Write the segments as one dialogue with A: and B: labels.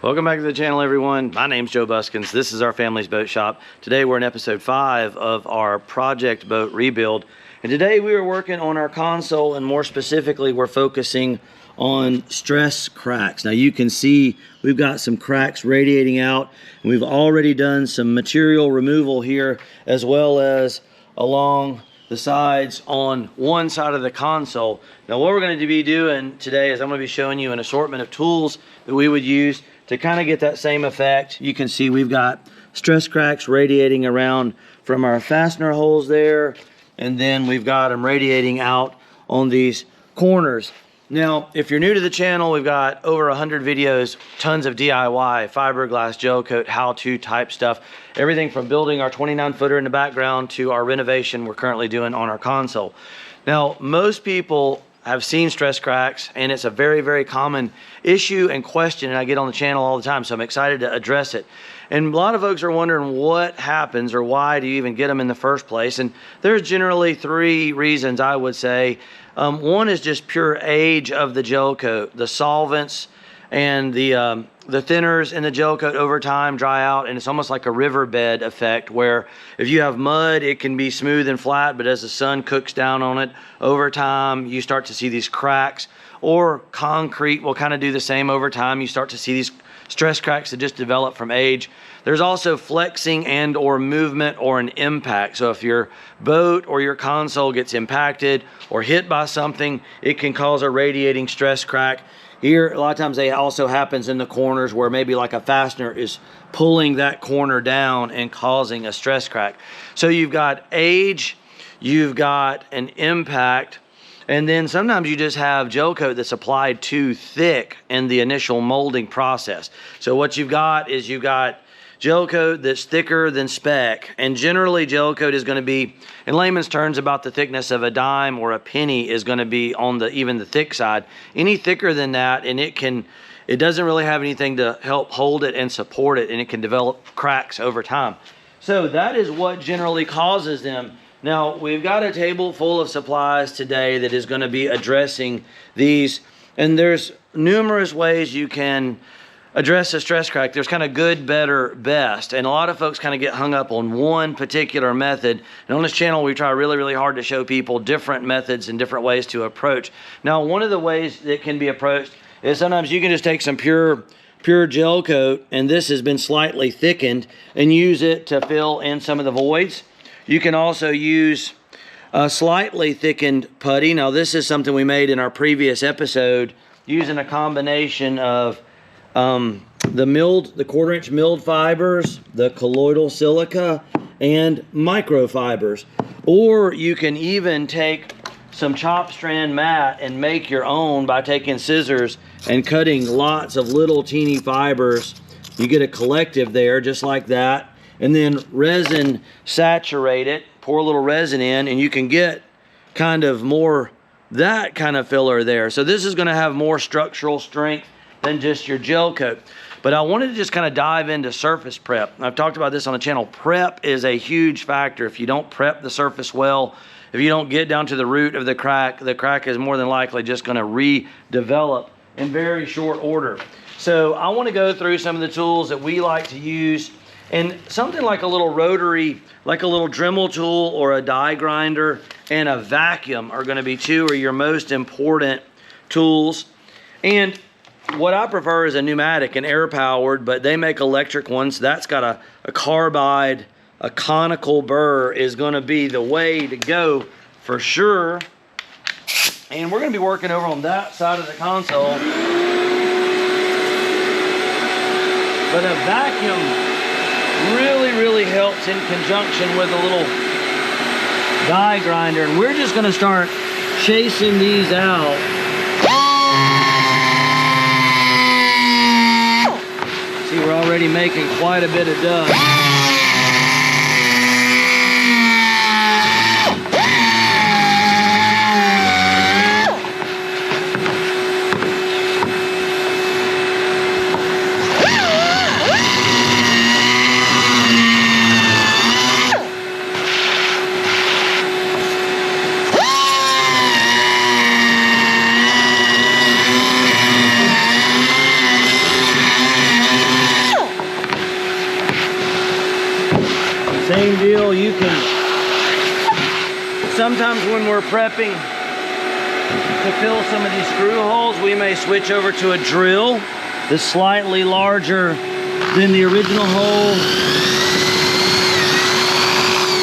A: Welcome back to the channel, everyone. My name's Joe Buskins. This is our family's boat shop. Today we're in episode 5 of our project boat rebuild. And today we are working on our console, and more specifically, we're focusing on stress cracks. Now you can see we've got some cracks radiating out, and we've already done some material removal here, as well as along the sides on one side of the console. Now what we're going to be doing today is I'm going to be showing you an assortment of tools that we would use to kind of get that same effect. You can see we've got stress cracks radiating around from our fastener holes there, and then we've got them radiating out on these corners. Now, if you're new to the channel, we've got over 100 videos, tons of DIY, fiberglass, gel coat, how-to type stuff. Everything from building our 29-footer in the background to our renovation we're currently doing on our console. Now, most people have seen stress cracks, and it's a very, very common issue and question, and I get on the channel all the time, so I'm excited to address it. And a lot of folks are wondering what happens or why do you even get them in the first place. And there's generally 3 reasons, I would say. One is just pure age of the gel coat. The solvents and the thinners in the gel coat over time dry out, and it's almost like a riverbed effect, where if you have mud, it can be smooth and flat, but as the sun cooks down on it over time, you start to see these cracks. Or concrete will kind of do the same over time. You start to see these stress cracks that just develop from age. There's also flexing and or movement or an impact. So if your boat or your console gets impacted or hit by something, it can cause a radiating stress crack. Here, a lot of times, it also happens in the corners where maybe like a fastener is pulling that corner down and causing a stress crack. So you've got age, you've got an impact, and then sometimes you just have gel coat that's applied too thick in the initial molding process. So what you've got is you've got gel coat that's thicker than spec, and generally gel coat is going to be, in layman's terms, about the thickness of a dime or a penny is going to be on the even the thick side. Any thicker than that, and it doesn't really have anything to help hold it and support it, and it can develop cracks over time. So that is what generally causes them. Now, we've got a table full of supplies today that is going to be addressing these, and there's numerous ways you can address a stress crack. There's kind of good, better, best, and a lot of folks kind of get hung up on one particular method. And on this channel, we try really, really hard to show people different methods and different ways to approach. Now, one of the ways that can be approached is sometimes you can just take some pure gel coat, and this has been slightly thickened, and use it to fill in some of the voids. You can also use a slightly thickened putty. Now, this is something we made in our previous episode using a combination of the 1/4-inch milled fibers, the colloidal silica, and microfibers. Or you can even take some chop strand mat and make your own by taking scissors and cutting lots of little teeny fibers. You get a collective there just like that, and then resin saturate it, pour a little resin in, and you can get kind of more that kind of filler there. So this is going to have more structural strength than just your gel coat. But I wanted to just kind of dive into surface prep. I've talked about this on the channel. Prep is a huge factor. If you don't prep the surface well, if you don't get down to the root of the crack is more than likely just going to redevelop in very short order. So I want to go through some of the tools that we like to use, and something like a little rotary, like a little Dremel tool or a die grinder, and a vacuum are going to be 2 of your most important tools. And what I prefer is a pneumatic and air powered, but they make electric ones. That's got a carbide, a conical burr is going to be the way to go for sure. And we're going to be working over on that side of the console. But a vacuum really, really helps in conjunction with a little die grinder. And we're just going to start chasing these out. See, we're already making quite a bit of dust. Same deal, you can, sometimes when we're prepping to fill some of these screw holes, we may switch over to a drill that's slightly larger than the original hole.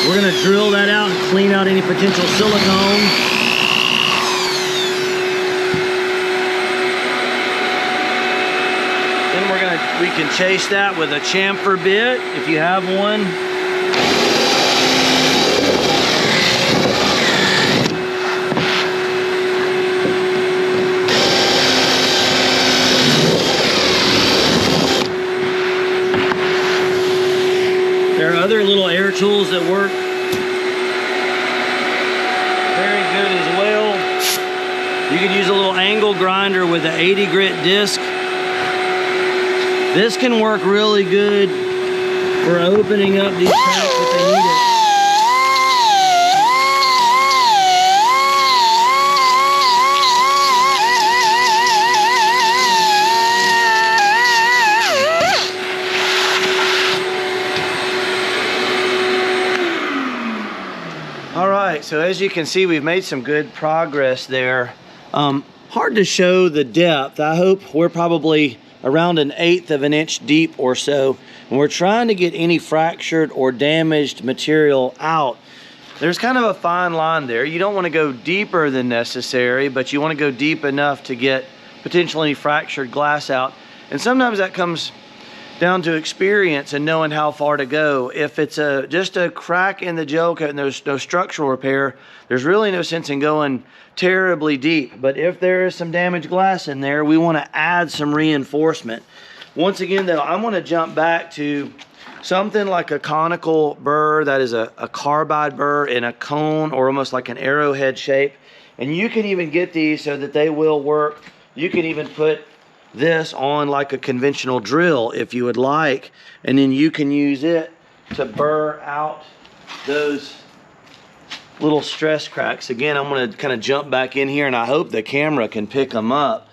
A: We're gonna drill that out and clean out any potential silicone. Then we can chase that with a chamfer bit if you have one. There are other little air tools that work very good as well. You could use a little angle grinder with an 80 grit disc. This can work really good for opening up these cracks if they need it. All right, so as you can see, we've made some good progress there. Hard to show the depth. I hope we're probably around 1/8 of an inch deep or so, and we're trying to get any fractured or damaged material out. There's kind of a fine line there. You don't want to go deeper than necessary, but you want to go deep enough to get potentially any fractured glass out. And sometimes that comes down to experience and knowing how far to go. If it's just a crack in the gel coat and there's no structural repair, there's really no sense in going terribly deep. But if there is some damaged glass in there, we want to add some reinforcement. Once again though, I want to jump back to something like a conical burr, that is a carbide burr in a cone or almost like an arrowhead shape. And you can even get these so that they will work. You can even put this on like a conventional drill if you would like, and then you can use it to burr out those little stress cracks. Again, I'm going to kind of jump back in here and I hope the camera can pick them up.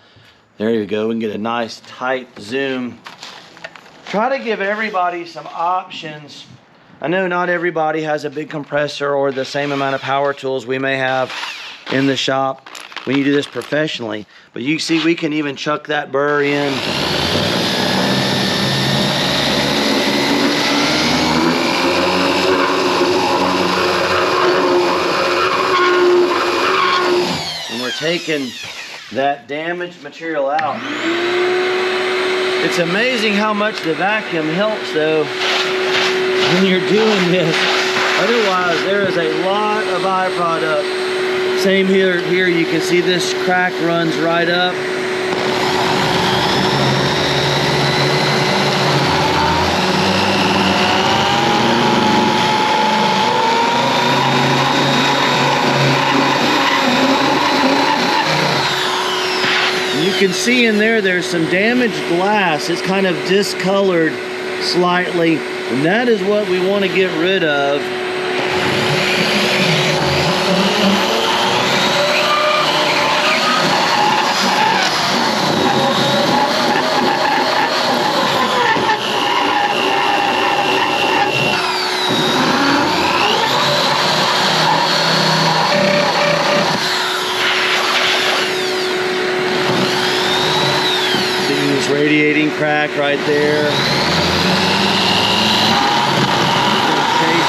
A: There you go. We can get a nice tight zoom. Try to give everybody some options. I know not everybody has a big compressor or the same amount of power tools we may have in the shop when you do this professionally, but you see we can even chuck that burr in. And we're taking that damaged material out. It's amazing how much the vacuum helps though when you're doing this. Otherwise, there is a lot of byproduct. Same here, you can see this crack runs right up. You can see in there, there's some damaged glass. It's kind of discolored slightly, and that is what we want to get rid of. Radiating crack right there. Chase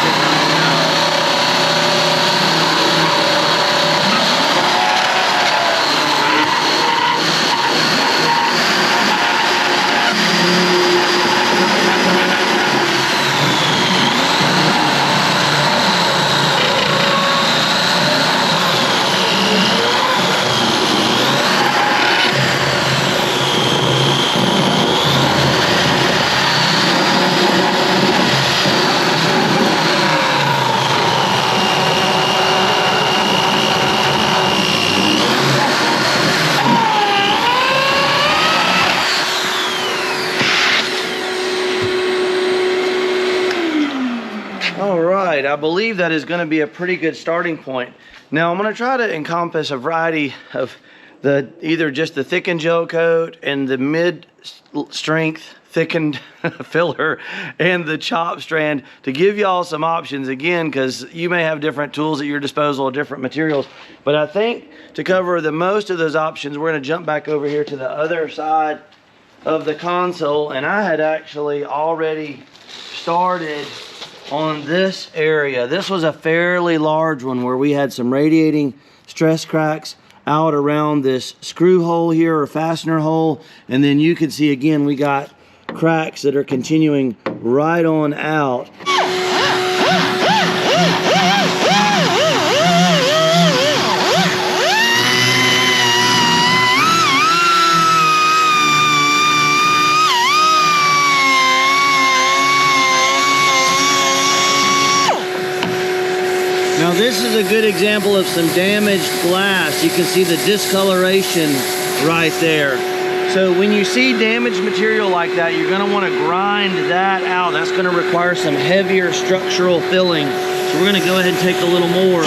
A: it out. I believe that is going to be a pretty good starting point. Now I'm going to try to encompass a variety of either just the thickened gel coat and the mid-strength thickened filler and the chop strand to give y'all some options again, because you may have different tools at your disposal, different materials. But I think to cover the most of those options, we're going to jump back over here to the other side of the console, and I had actually already started on this area. This was a fairly large one where we had some radiating stress cracks out around this screw hole here, or fastener hole, and then you can see again we got cracks that are continuing right on out. Now this is a good example of some damaged glass. You can see the discoloration right there. So when you see damaged material like that, you're going to want to grind that out. That's going to require some heavier structural filling. So we're going to go ahead and take a little more.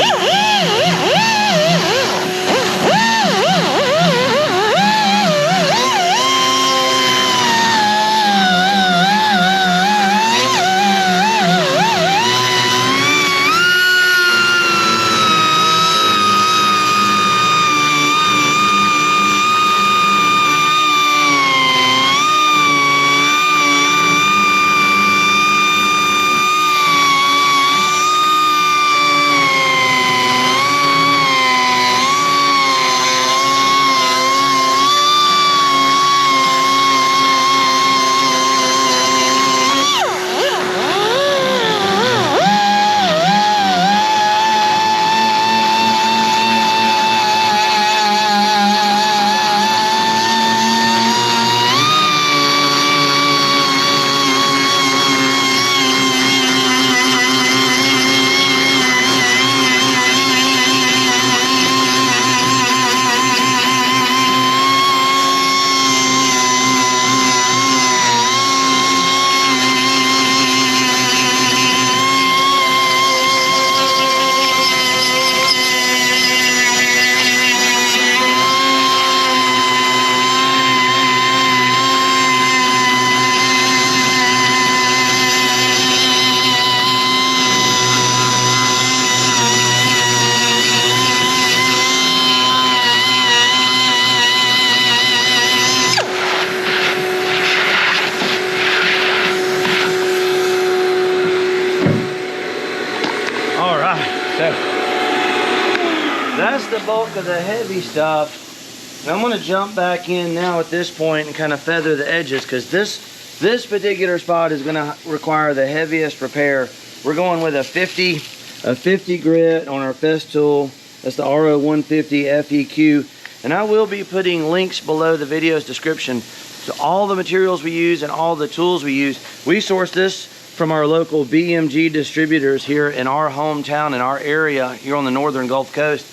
A: That's the bulk of the heavy stuff. And I'm going to jump back in now at this point and kind of feather the edges, because this particular spot is going to require the heaviest repair. We're going with a 50 grit on our Festool. That's the RO150 FEQ. And I will be putting links below the video's description to all the materials we use and all the tools we use. We source this from our local BMG distributors here in our hometown, in our area here on the northern Gulf Coast.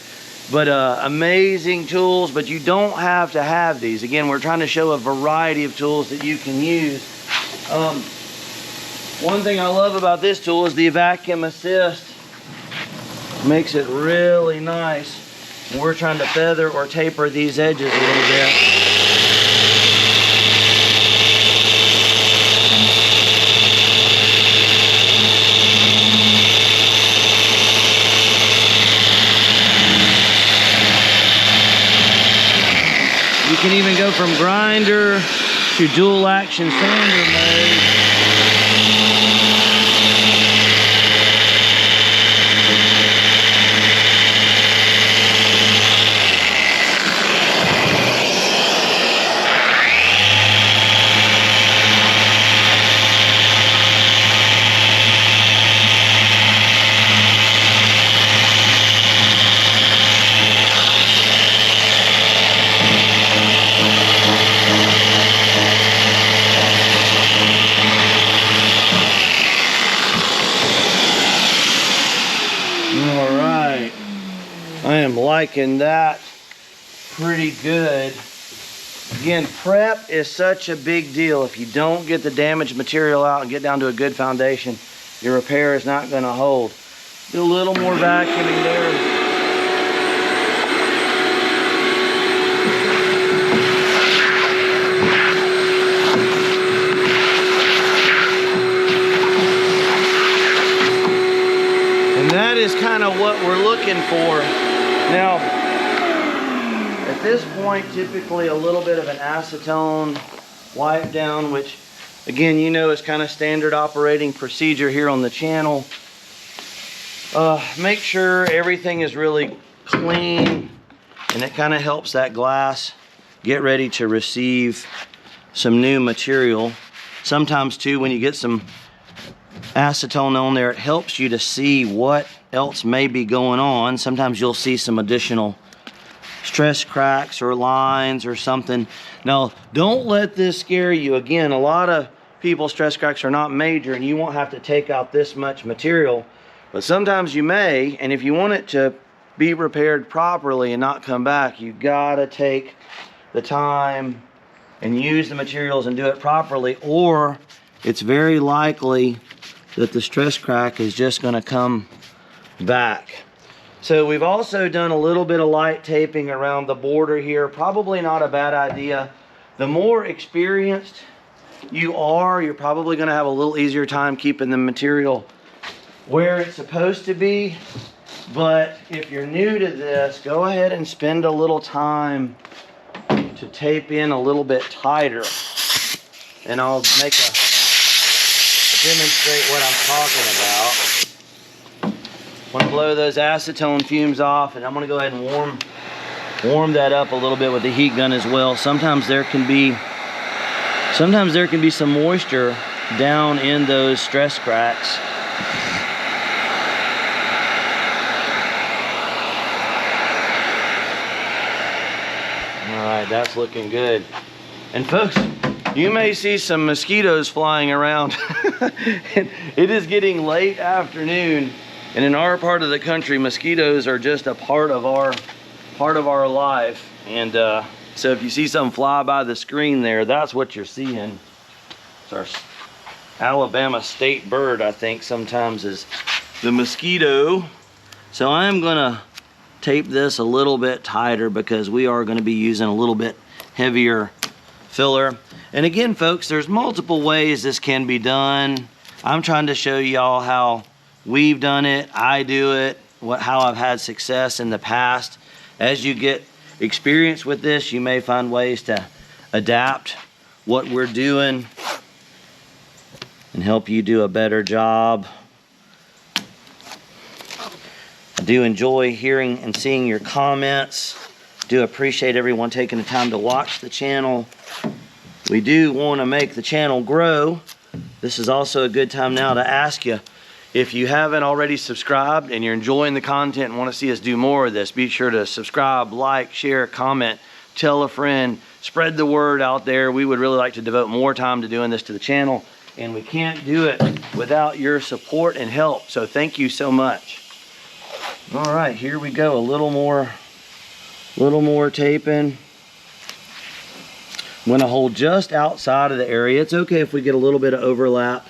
A: But amazing tools, but you don't have to have these. Again, we're trying to show a variety of tools that you can use. One thing I love about this tool is the vacuum assist. Makes it really nice. We're trying to feather or taper these edges a little bit. You can even go from grinder to dual action sander mode. I am liking that pretty good. Again, prep is such a big deal. If you don't get the damaged material out and get down to a good foundation, your repair is not going to hold. Do a little more vacuuming there. what we're looking for. Now, at this point, typically a little bit of an acetone wipe down, which again, you know, is kind of standard operating procedure here on the channel. Make sure everything is really clean, and it kind of helps that glass get ready to receive some new material. Sometimes too, when you get some acetone on there, it helps you to see what else may be going on. Sometimes you'll see some additional stress cracks or lines or something. Now, don't let this scare you. Again, a lot of people's stress cracks are not major, and you won't have to take out this much material, but sometimes you may. And if you want it to be repaired properly and not come back, you gotta take the time and use the materials and do it properly, or it's very likely that the stress crack is just going to come back. So we've also done a little bit of light taping around the border here. Probably not a bad idea. The more experienced you are, you're probably going to have a little easier time keeping the material where it's supposed to be. But if you're new to this, go ahead and spend a little time to tape in a little bit tighter, and I'll make a demonstrate what I'm talking about. I want to blow those acetone fumes off, and I'm going to go ahead and warm that up a little bit with the heat gun as well. Sometimes there can be some moisture down in those stress cracks. Alright, that's looking good. And folks, you may see some mosquitoes flying around. It is getting late afternoon, and in our part of the country, mosquitoes are just a part of our life. And so if you see something fly by the screen there, that's what you're seeing. It's our Alabama state bird, I think sometimes, is the mosquito. So I'm gonna tape this a little bit tighter because we are going to be using a little bit heavier filler. And again, folks, there's multiple ways this can be done. I'm trying to show y'all how we've done it, I do it, how I've had success in the past. As you get experience with this, you may find ways to adapt what we're doing and help you do a better job. I do enjoy hearing and seeing your comments. Do appreciate everyone taking the time to watch the channel. We do want to make the channel grow. This is also a good time now to ask you, if you haven't already subscribed and you're enjoying the content and want to see us do more of this, be sure to subscribe, like, share, comment, tell a friend, spread the word out there. We would really like to devote more time to doing this to the channel, and we can't do it without your support and help. So thank you so much. All right, here we go. A little more taping. I'm gonna hold just outside of the area. It's okay if we get a little bit of overlap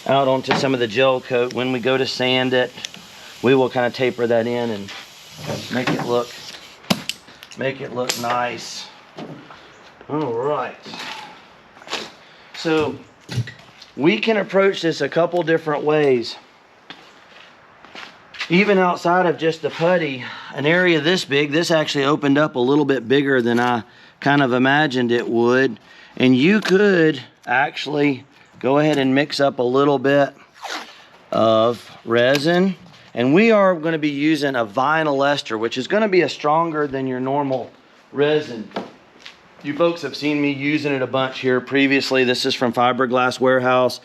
A: out onto some of the gel coat. When we go to sand it, we will kind of taper that in and make it look nice. All right. So we can approach this a couple different ways. Even outside of just the putty, an area this big, this actually opened up a little bit bigger than I kind of imagined it would. And you could actually go ahead and mix up a little bit of resin. And we are going to be using a vinylester, which is going to be a stronger than your normal resin. You folks have seen me using it a bunch here previously. This is from Fiberglass Warehouse.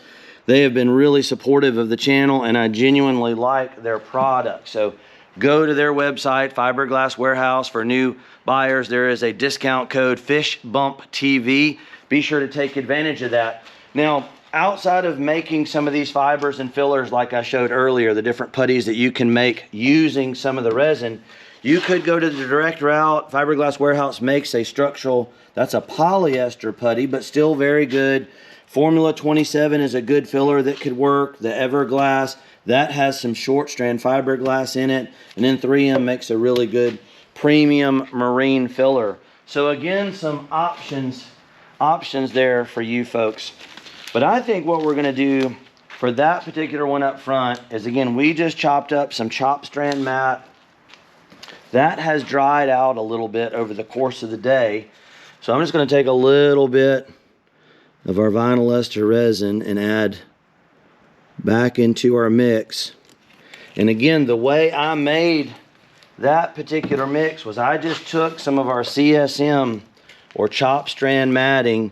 A: They have been really supportive of the channel, and I genuinely like their product. So go to their website, Fiberglass Warehouse. For new buyers, there is a discount code FishBumpTV. Be sure to take advantage of that. Now, outside of making some of these fibers and fillers like I showed earlier, the different putties that you can make using some of the resin, you could go to the direct route. Fiberglass Warehouse makes a structural, that's a polyester putty, but still very good. Formula 27 is a good filler that could work. The Everglass, that has some short strand fiberglass in it. And then 3M makes a really good premium marine filler. So again, some options there for you folks. But I think what we're gonna do for that particular one up front is, again, we just chopped up some chop strand mat. That has dried out a little bit over the course of the day. So I'm just going to take a little bit of our vinylester resin and add back into our mix. And again, the way I made that particular mix was I just took some of our CSM or chop strand matting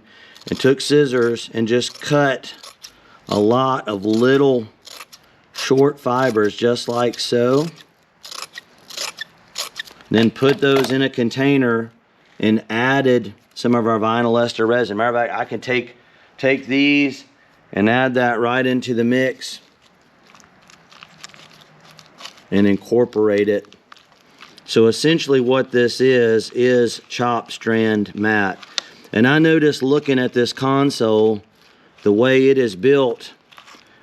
A: and took scissors and just cut a lot of little short fibers just like so. Then put those in a container and added some of our vinylester resin. Matter of fact, I can take these and add that right into the mix and incorporate it. So essentially what this is chop strand mat. And I noticed looking at this console, the way it is built,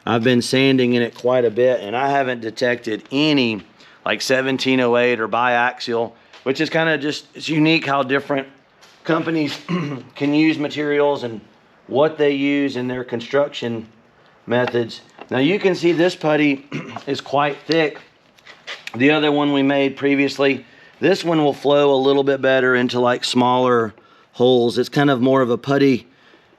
A: I've been sanding in it quite a bit, and I haven't detected any like 1708 or biaxial, which is kind of just, it's unique how different companies can use materials and what they use in their construction methods. Now you can see this putty is quite thick. The other one we made previously, this one will flow a little bit better into like smaller holes. It's kind of more of a putty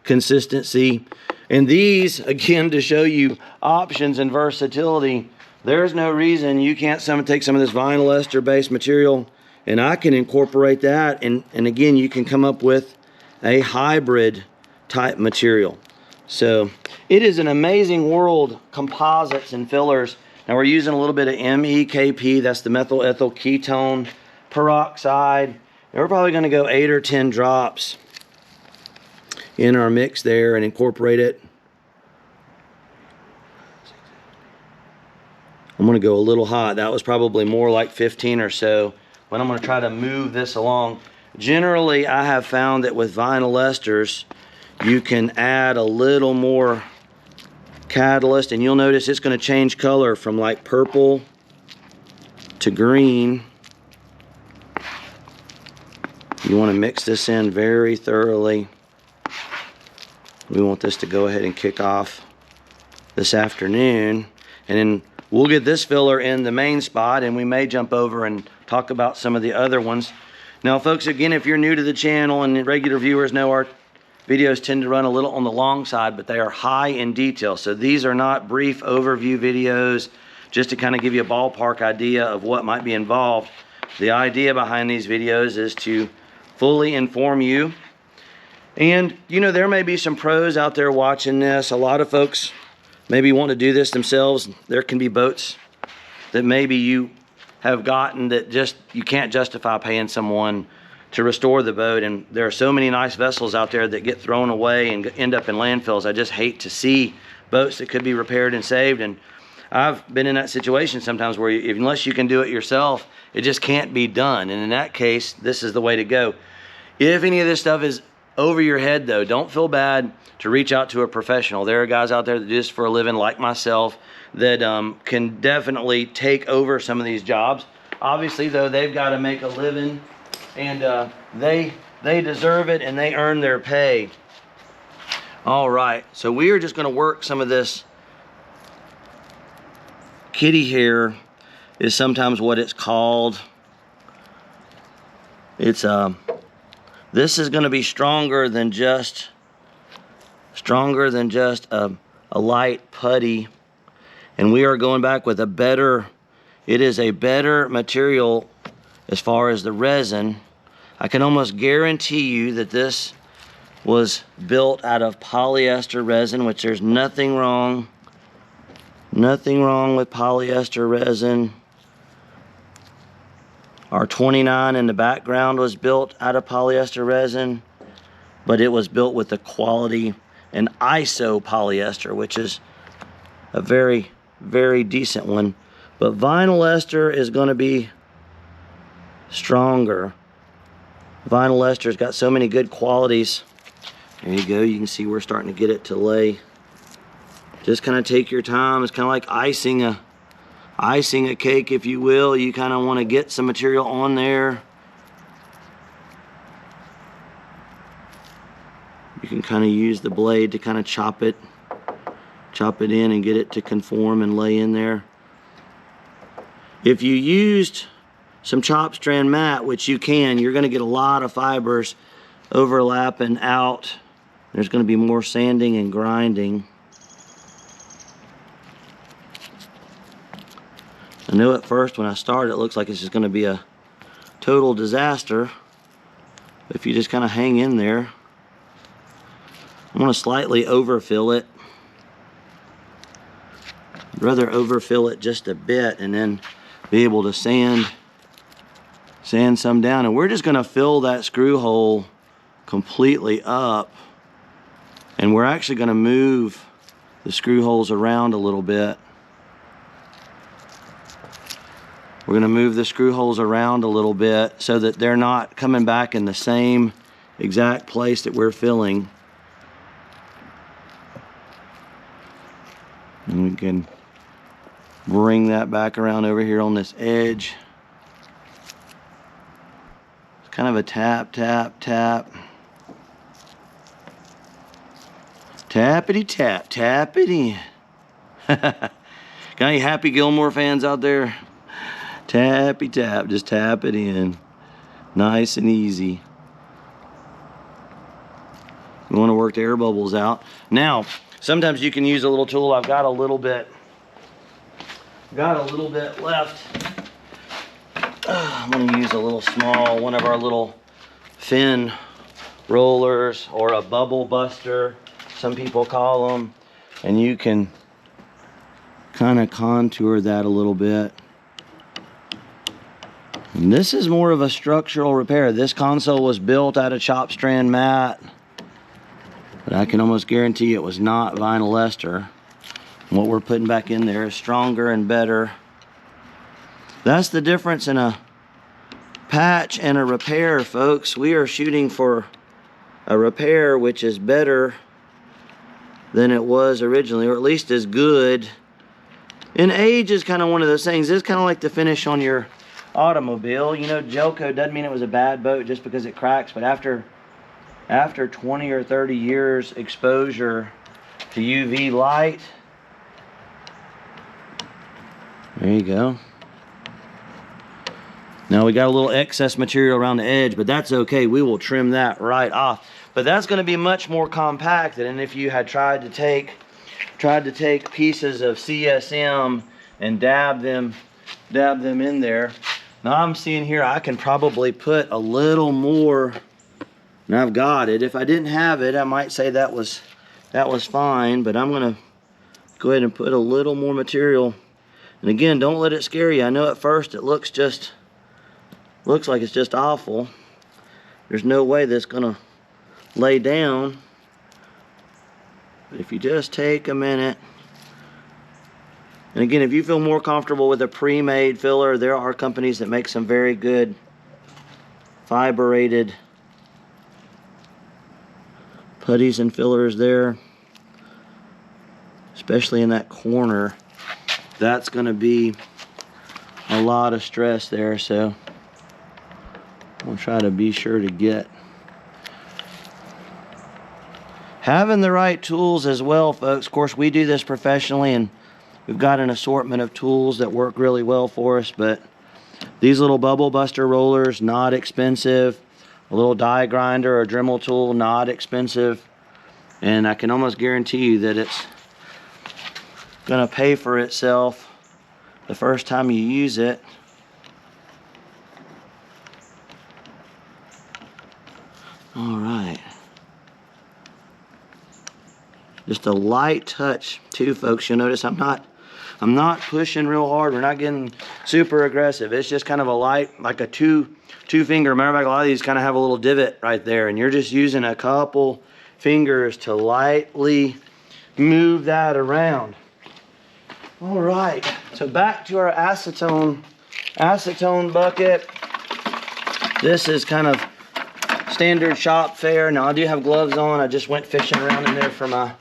A: consistency. And these, again, to show you options and versatility, there's no reason you can't take some of this vinylester based material and I can incorporate that, and again, you can come up with a hybrid type material. So it is an amazing world, composites and fillers. Now we're using a little bit of MEKP, that's the methyl ethyl ketone peroxide. And we're probably going to go 8 or 10 drops in our mix there and incorporate it. I'm going to go a little hot. That was probably more like 15 or so. But I'm going to try to move this along. Generally, I have found that with vinylesters, you can add a little more catalyst, and you'll notice it's going to change color from like purple to green. You want to mix this in very thoroughly. We want this to go ahead and kick off this afternoon, and then we'll get this filler in the main spot, and we may jump over and talk about some of the other ones. Now folks, again, if you're new to the channel, and regular viewers know our videos tend to run a little on the long side, but they are high in detail. So these are not brief overview videos, just to kind of give you a ballpark idea of what might be involved. The idea behind these videos is to fully inform you. And you know, there may be some pros out there watching this. A lot of folks maybe want to do this themselves. There can be boats that maybe you have gotten that just you can't justify paying someone to restore the boat, and there are so many nice vessels out there that get thrown away and end up in landfills. I just hate to see boats that could be repaired and saved, and I've been in that situation sometimes where unless you can do it yourself, it just can't be done. And in that case, this is the way to go. If any of this stuff is over your head though, don't feel bad to reach out to a professional. There are guys out there that do this for a living like myself that can definitely take over some of these jobs. Obviously though, they've got to make a living, and they deserve it and they earn their pay. All right, so we are just going to work some of this kitty hair, is sometimes what it's called. It's this is going to be stronger than just a light putty, and we are going back with a better, it is a better material as far as the resin. I can almost guarantee you that this was built out of polyester resin, which there's nothing wrong with polyester resin. Our 29 in the background was built out of polyester resin, but it was built with the quality and ISO polyester, which is a very, very decent one. But vinylester is going to be stronger. Vinylester's got so many good qualities. There you go. You can see we're starting to get it to lay. Just kind of take your time. It's kind of like icing a cake, if you will. You kind of want to get some material on there. You can kind of use the blade to kind of chop it chop it in and get it to conform and lay in there. If you used some chop strand mat, which you can, you're going to get a lot of fibers overlapping out. There's going to be more sanding and grinding. I know at first when I started it looks like it's just going to be a total disaster. But if you just kind of hang in there, I'm going to slightly overfill it. I'd rather overfill it just a bit and then be able to sand some down. And we're just going to fill that screw hole completely up. And we're actually going to move the screw holes around a little bit. We're going to move the screw holes around a little bit so that they're not coming back in the same exact place that we're filling. And we can bring that back around over here on this edge. It's kind of a tap, tap, tap. Tappity tap, tappity. Got any Happy Gilmore fans out there? Tappy tap, just tap it in. Nice and easy. You want to work the air bubbles out. Now, sometimes you can use a little tool. I've got a little bit left. I'm going to use a little small, one of our little fin rollers, or a bubble buster, some people call them. And you can kind of contour that a little bit. And this is more of a structural repair. This console was built out of chop strand mat, but I can almost guarantee it was not vinylester. What we're putting back in there is stronger and better. That's the difference in a patch and a repair, folks. We are shooting for a repair which is better than it was originally, or at least as good. And age is kind of one of those things. It's kind of like the finish on your automobile. You know, Gelcoat doesn't mean it was a bad boat just because it cracks, but after 20 or 30 years exposure to UV light, there you go. Now we got a little excess material around the edge, but that's okay. We will trim that right off. But that's going to be much more compacted. And if you had tried to take pieces of CSM and dab them in there. Now I'm seeing here I can probably put a little more, and I've got it. If I didn't have it, I might say that was fine, but I'm gonna go ahead and put a little more material. And again, don't let it scare you. I know at first it looks like it's just awful. There's no way that's gonna lay down. But if you just take a minute, and again, if you feel more comfortable with a pre-made filler, there are companies that make some very good fiber-rated putties and fillers there, especially in that corner. That's going to be a lot of stress there, so we'll try to be sure to get. Having the right tools as well, folks. Of course, we do this professionally, and we've got an assortment of tools that work really well for us, but these little bubble buster rollers, not expensive. A little die grinder or Dremel tool, not expensive. And I can almost guarantee you that it's gonna pay for itself the first time you use it. All right. Just a light touch too, folks. You'll notice I'm not pushing real hard. We're not getting super aggressive. It's just kind of a light, like a two finger. Matter of fact, a lot of these kind of have a little divot right there, and you're just using a couple fingers to lightly move that around. All right, so back to our acetone bucket. This is kind of standard shop fare. Now I do have gloves on. I just went fishing around in there for my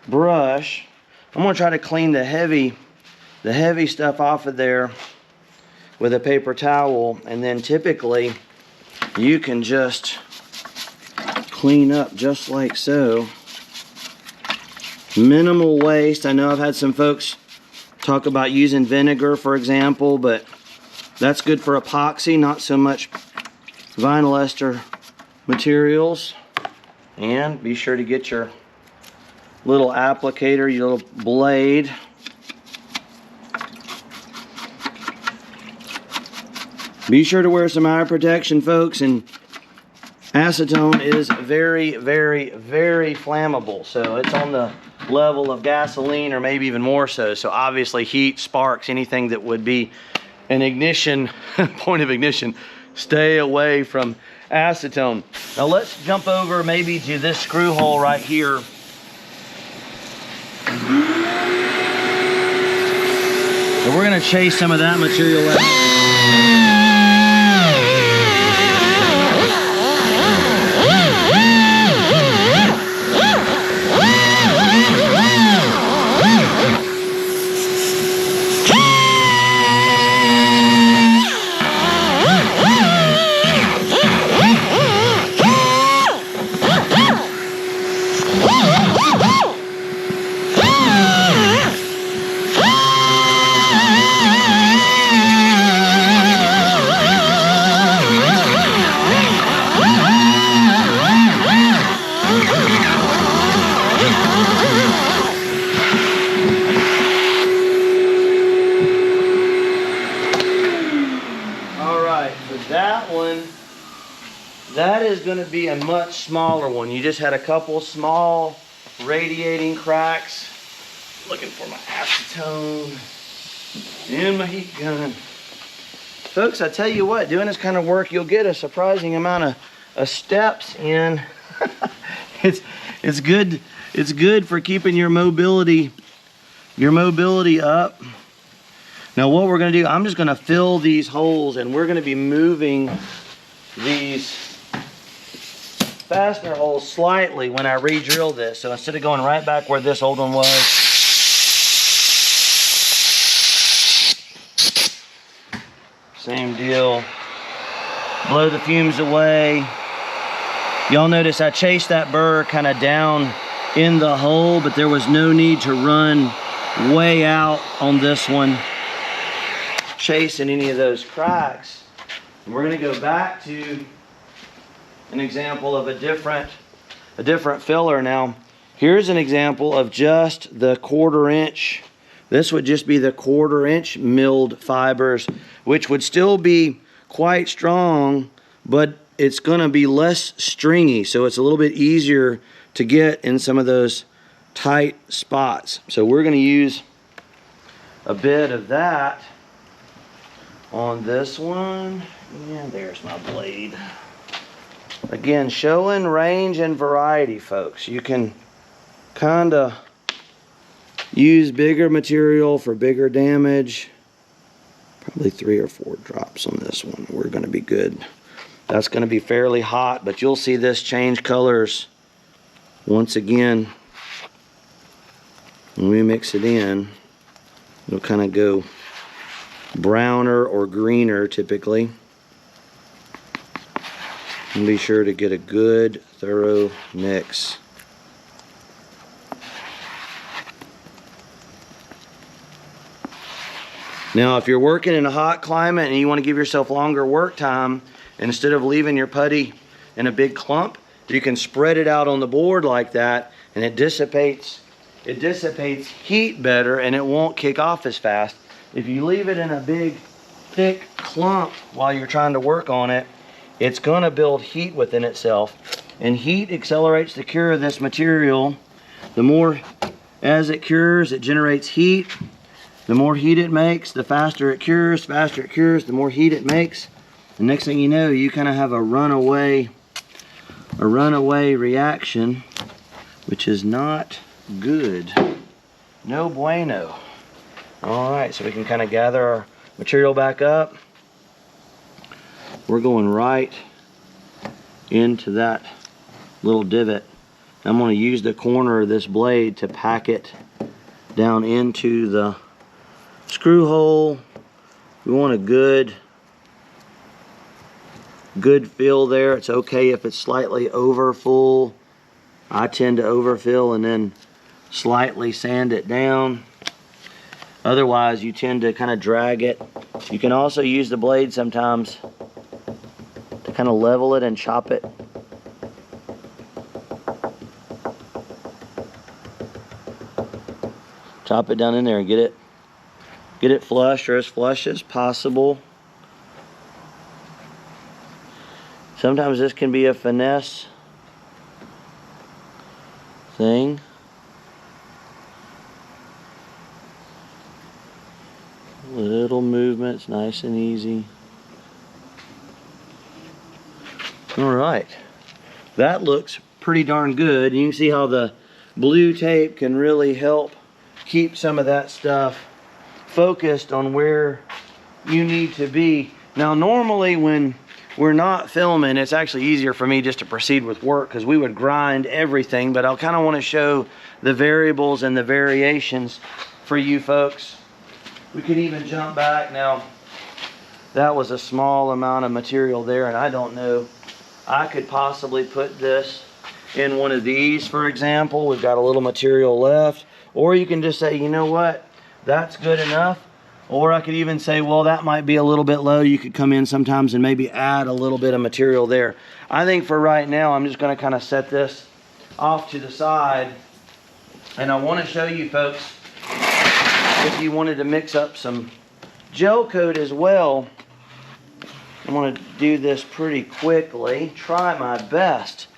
A: brush. I'm gonna try to clean the heavy stuff off of there with a paper towel, and then typically you can just clean up just like so. Minimal waste. I know I've had some folks talk about using vinegar, for example, but that's good for epoxy, not so much vinylester materials. And be sure to get your little applicator, your little blade. Be sure to wear some eye protection, folks, and acetone is very, very, very flammable. So it's on the level of gasoline or maybe even more so. So obviously heat, sparks, anything that would be an ignition, point of ignition, stay away from acetone. Now let's jump over maybe to this screw hole right here. And we're gonna chase some of that material out. That is going to be a much smaller one. You just had a couple small radiating cracks. Looking for my acetone and my heat gun. Folks, I tell you what, doing this kind of work, you'll get a surprising amount of steps in. It's good for keeping your mobility up. Now what we're going to do, I'm just going to fill these holes, and we're going to be moving these fastener holes slightly when I re-drill this. So instead of going right back where this old one was, same deal. Blow the fumes away. Y'all notice I chased that burr kind of down in the hole, but there was no need to run way out on this one, chasing any of those cracks. And we're going to go back to an example of a different filler. Now, here's an example of just the 1/4 inch. This would just be the 1/4 inch milled fibers, which would still be quite strong, but it's going to be less stringy, so it's a little bit easier to get in some of those tight spots. So we're going to use a bit of that on this one. And there's my blade. Again, showing range and variety, folks. You can kind of use bigger material for bigger damage. Probably 3 or 4 drops on this one. We're going to be good. That's going to be fairly hot, but you'll see this change colors once again. When we mix it in, it'll kind of go browner or greener typically. And be sure to get a good thorough mix. Now if you're working in a hot climate and you want to give yourself longer work time, instead of leaving your putty in a big clump, you can spread it out on the board like that, and it dissipates heat better, and it won't kick off as fast. If you leave it in a big thick clump while you're trying to work on it, it's going to build heat within itself, and heat accelerates the cure of this material. The more as it cures, it generates heat. The more heat it makes, the faster it cures. Faster it cures, the more heat it makes. The next thing you know, you kind of have a runaway reaction, which is not good. No bueno. All right, so we can kind of gather our material back up. We're going right into that little divot. I'm going to use the corner of this blade to pack it down into the screw hole. We want a good good fill there. It's okay if it's slightly over full. I tend to overfill and then slightly sand it down. Otherwise, you tend to kind of drag it. You can also use the blade sometimes to kind of level it and chop it. Chop it down in there and get it flush, or as flush as possible. Sometimes this can be a finesse thing. Little movements, nice and easy. All right, that looks pretty darn good. You can see how the blue tape can really help keep some of that stuff focused on where you need to be. Now, normally when we're not filming, it's actually easier for me just to proceed with work because we would grind everything, but I'll kind of want to show the variables and the variations for you folks. We could even jump back. Now, that was a small amount of material there, and I don't know, I could possibly put this in one of these, for example. We've got a little material left. Or you can just say, you know what, that's good enough. Or I could even say, well, that might be a little bit low. You could come in sometimes and maybe add a little bit of material there. I think for right now, I'm just going to kind of set this off to the side. And I want to show you folks, if you wanted to mix up some gel coat as well, I'm going to do this pretty quickly. Try my best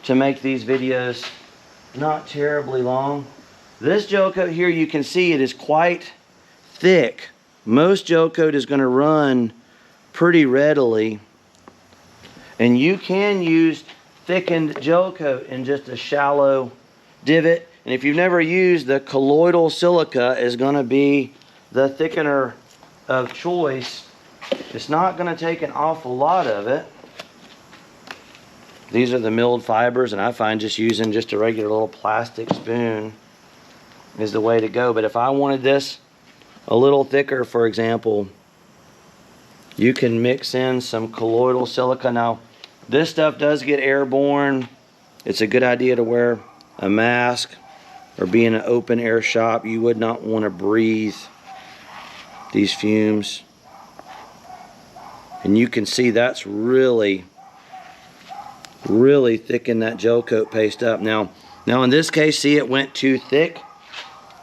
A: to make these videos not terribly long. This gel coat here, you can see it is quite thick. Most gel coat is going to run pretty readily. And you can use thickened gel coat in just a shallow divot. And if you've never used, the colloidal silica is going to be the thickener of choice. It's not going to take an awful lot of it. These are the milled fibers, and I find just using just a regular little plastic spoon is the way to go. But if I wanted this a little thicker, for example, you can mix in some colloidal silica. Now, this stuff does get airborne. It's a good idea to wear a mask or be in an open air shop. You would not want to breathe these fumes. And you can see that's really thickened that gel coat paste up. Now in this case, see, it went too thick.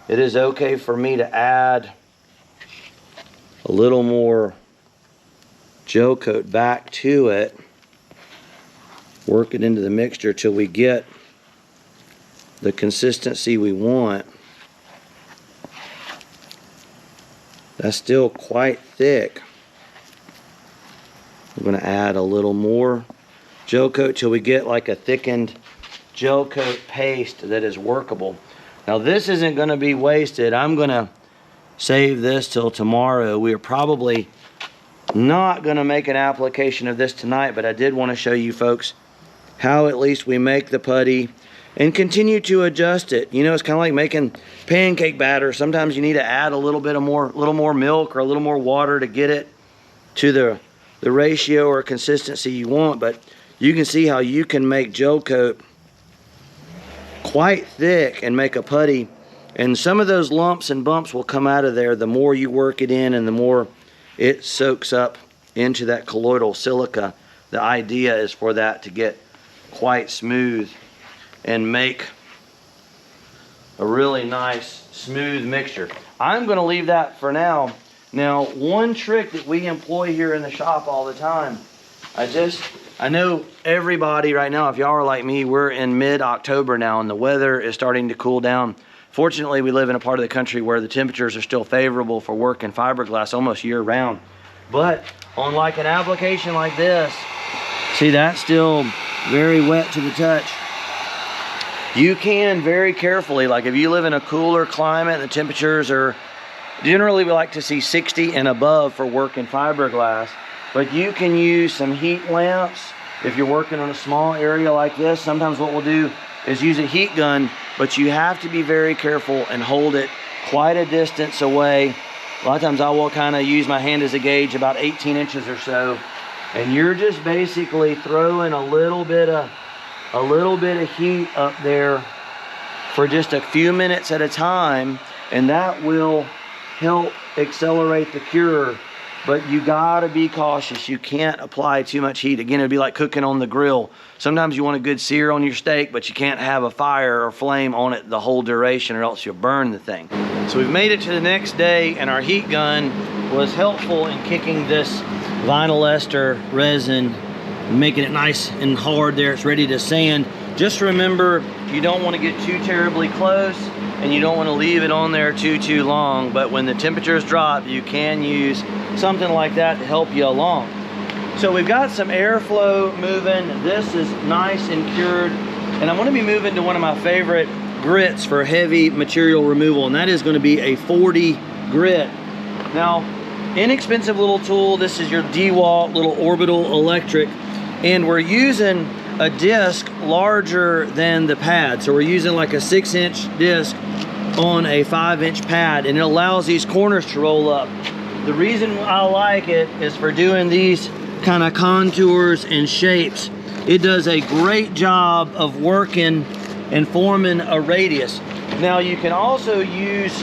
A: It is okay for me to add a little more gel coat back to it. Work it into the mixture till we get the consistency we want. That's still quite thick. I'm going to add a little more gel coat till we get like a thickened gel coat paste that is workable. Now, this isn't going to be wasted. I'm going to save this till tomorrow. We are probably not going to make an application of this tonight, but I did want to show you folks how at least we make the putty and continue to adjust it. You know, it's kind of like making pancake batter. Sometimes you need to add a little more milk or a little more water to get it to the ratio or consistency you want. But you can see how you can make gel coat quite thick and make a putty, and some of those lumps and bumps will come out of there the more you work it in and the more it soaks up into that colloidal silica. The idea is for that to get quite smooth and make a really nice smooth mixture. I'm going to leave that for now. Now, one trick that we employ here in the shop all the time, I know everybody right now, if y'all are like me, we're in mid-October now and the weather is starting to cool down. Fortunately, we live in a part of the country where the temperatures are still favorable for working fiberglass almost year-round. But on like an application like this, see, that's still very wet to the touch. You can very carefully, like if you live in a cooler climate, the temperatures are, generally we like to see 60 and above for working fiberglass. But you can use some heat lamps if you're working on a small area like this. Sometimes what we'll do is use a heat gun, but you have to be very careful and hold it quite a distance away. A lot of times I will kind of use my hand as a gauge, about 18 inches or so, And you're just basically throwing a little bit of heat up there for just a few minutes at a time, and that will help accelerate the cure. But you gotta be cautious. You can't apply too much heat. Again, it'd be like cooking on the grill. Sometimes you want a good sear on your steak, but you can't have a fire or flame on it the whole duration, or else you'll burn the thing. So we've made it to the next day, and our heat gun was helpful in kicking this vinylester resin, making it nice and hard there. It's ready to sand. Just remember, you don't want to get too terribly close, and you don't want to leave it on there too long. But when the temperatures drop, you can use something like that to help you along. So we've got some airflow moving. This is nice and cured, and I'm going to be moving to one of my favorite grits for heavy material removal, and that is going to be a 40 grit. Now, inexpensive little tool. This is your DeWalt little orbital electric, and we're using a disc larger than the pad. So we're using like a 6-inch disc on a 5-inch pad, and it allows these corners to roll up. The reason I like it is for doing these kind of contours and shapes. It does a great job of working and forming a radius. Now you can also use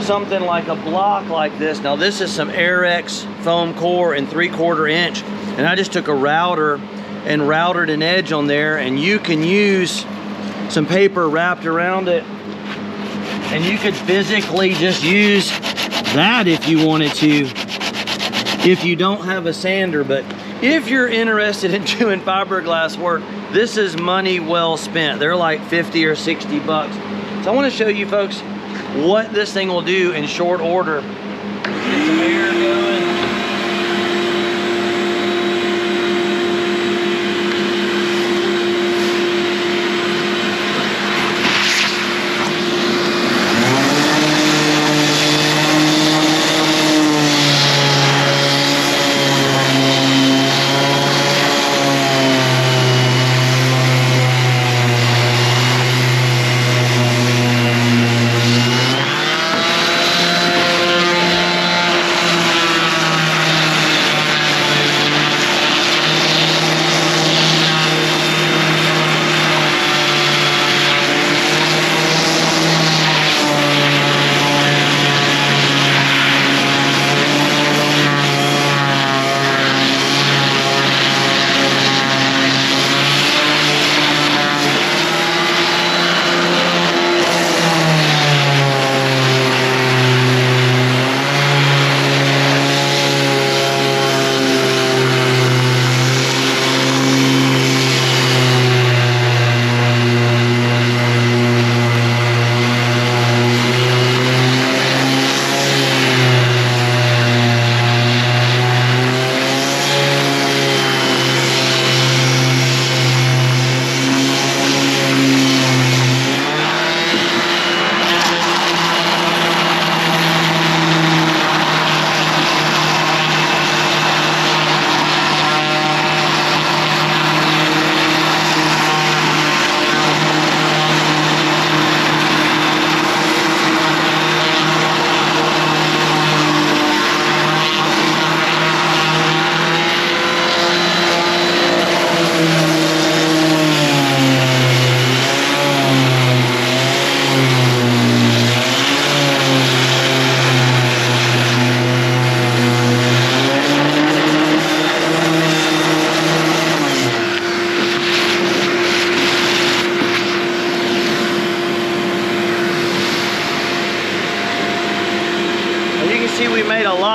A: something like a block like this. Now this is some Airex foam core in 3/4 inch, and I just took a router and routed an edge on there, and you can use some paper wrapped around it, and you could physically just use that if you wanted to, if you don't have a sander. But if you're interested in doing fiberglass work, this is money well spent. They're like 50 or 60 bucks. So I want to show you folks what this thing will do in short order. Get some air going.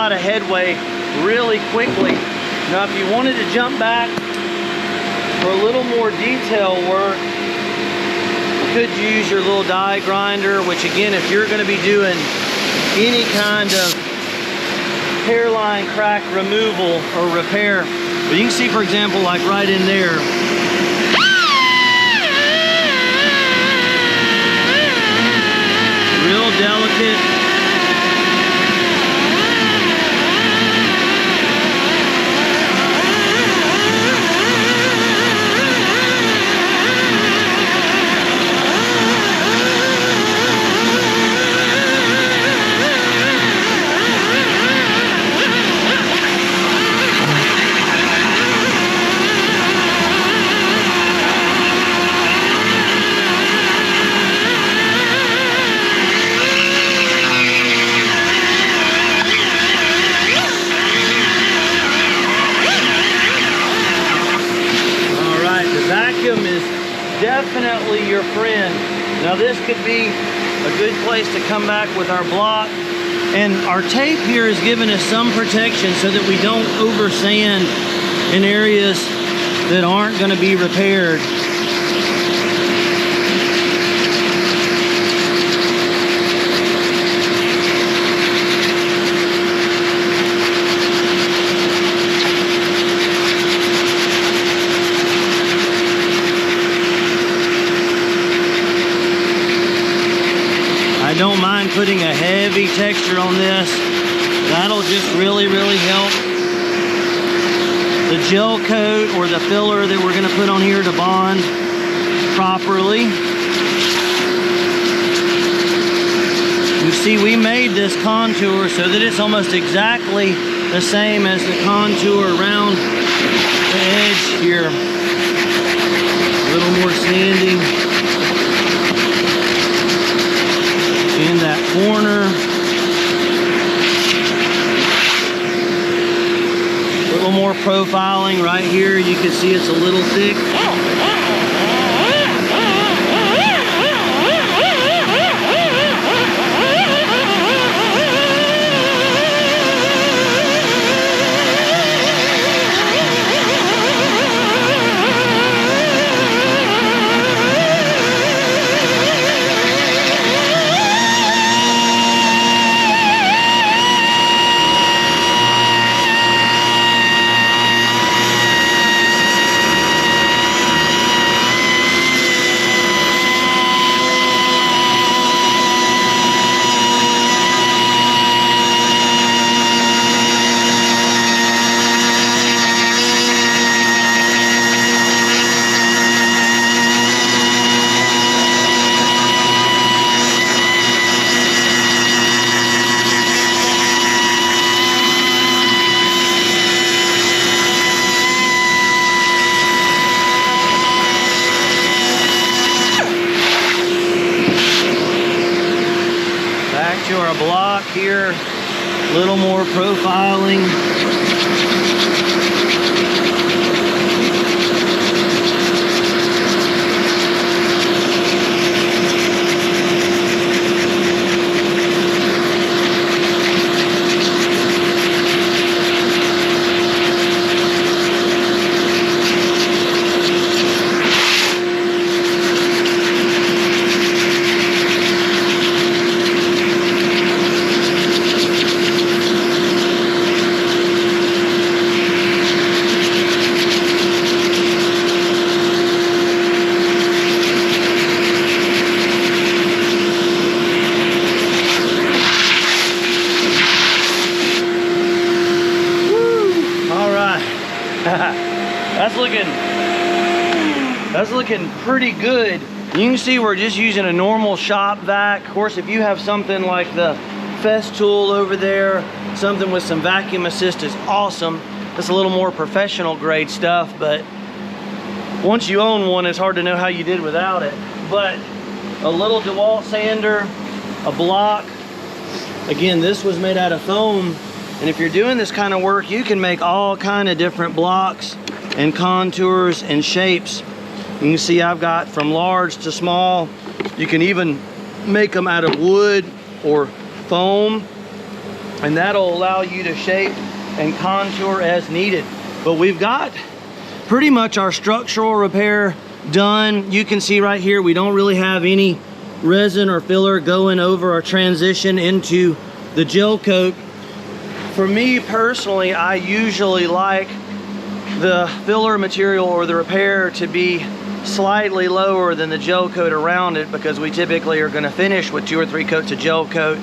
A: Headway really quickly. Now if you wanted to jump back for a little more detail work, you could use your little die grinder, which again, if you're going to be doing any kind of hairline crack removal or repair, but you can see, for example, like right in there, real delicate. really your friend. Now this could be a good place to come back with our block. And our tape here is giving us some protection so that we don't over sand in areas that aren't going to be repaired. I don't mind putting a heavy texture on this. That'll just really help. The gel coat or the filler that we're gonna put on here to bond properly. You see, we made this contour so that it's almost exactly the same as the contour around the edge here. A little more sanding in that corner. A little more profiling right here. You can see it's a little thick. To our block here, a little more profiling. That's looking pretty good. You can see we're just using a normal shop vac. Of course, if you have something like the Festool over there, something with some vacuum assist is awesome. It's a little more professional grade stuff, but once you own one, it's hard to know how you did without it. But a little DeWalt sander, a block. Again, this was made out of foam. And if you're doing this kind of work, you can make all kind of different blocks and contours and shapes. You can see I've got from large to small. You can even make them out of wood or foam, and that'll allow you to shape and contour as needed. But we've got pretty much our structural repair done. You can see right here, we don't really have any resin or filler going over our transition into the gel coat. For me personally, I usually like the filler material or the repair to be slightly lower than the gel coat around it, because we typically are going to finish with 2 or 3 coats of gel coat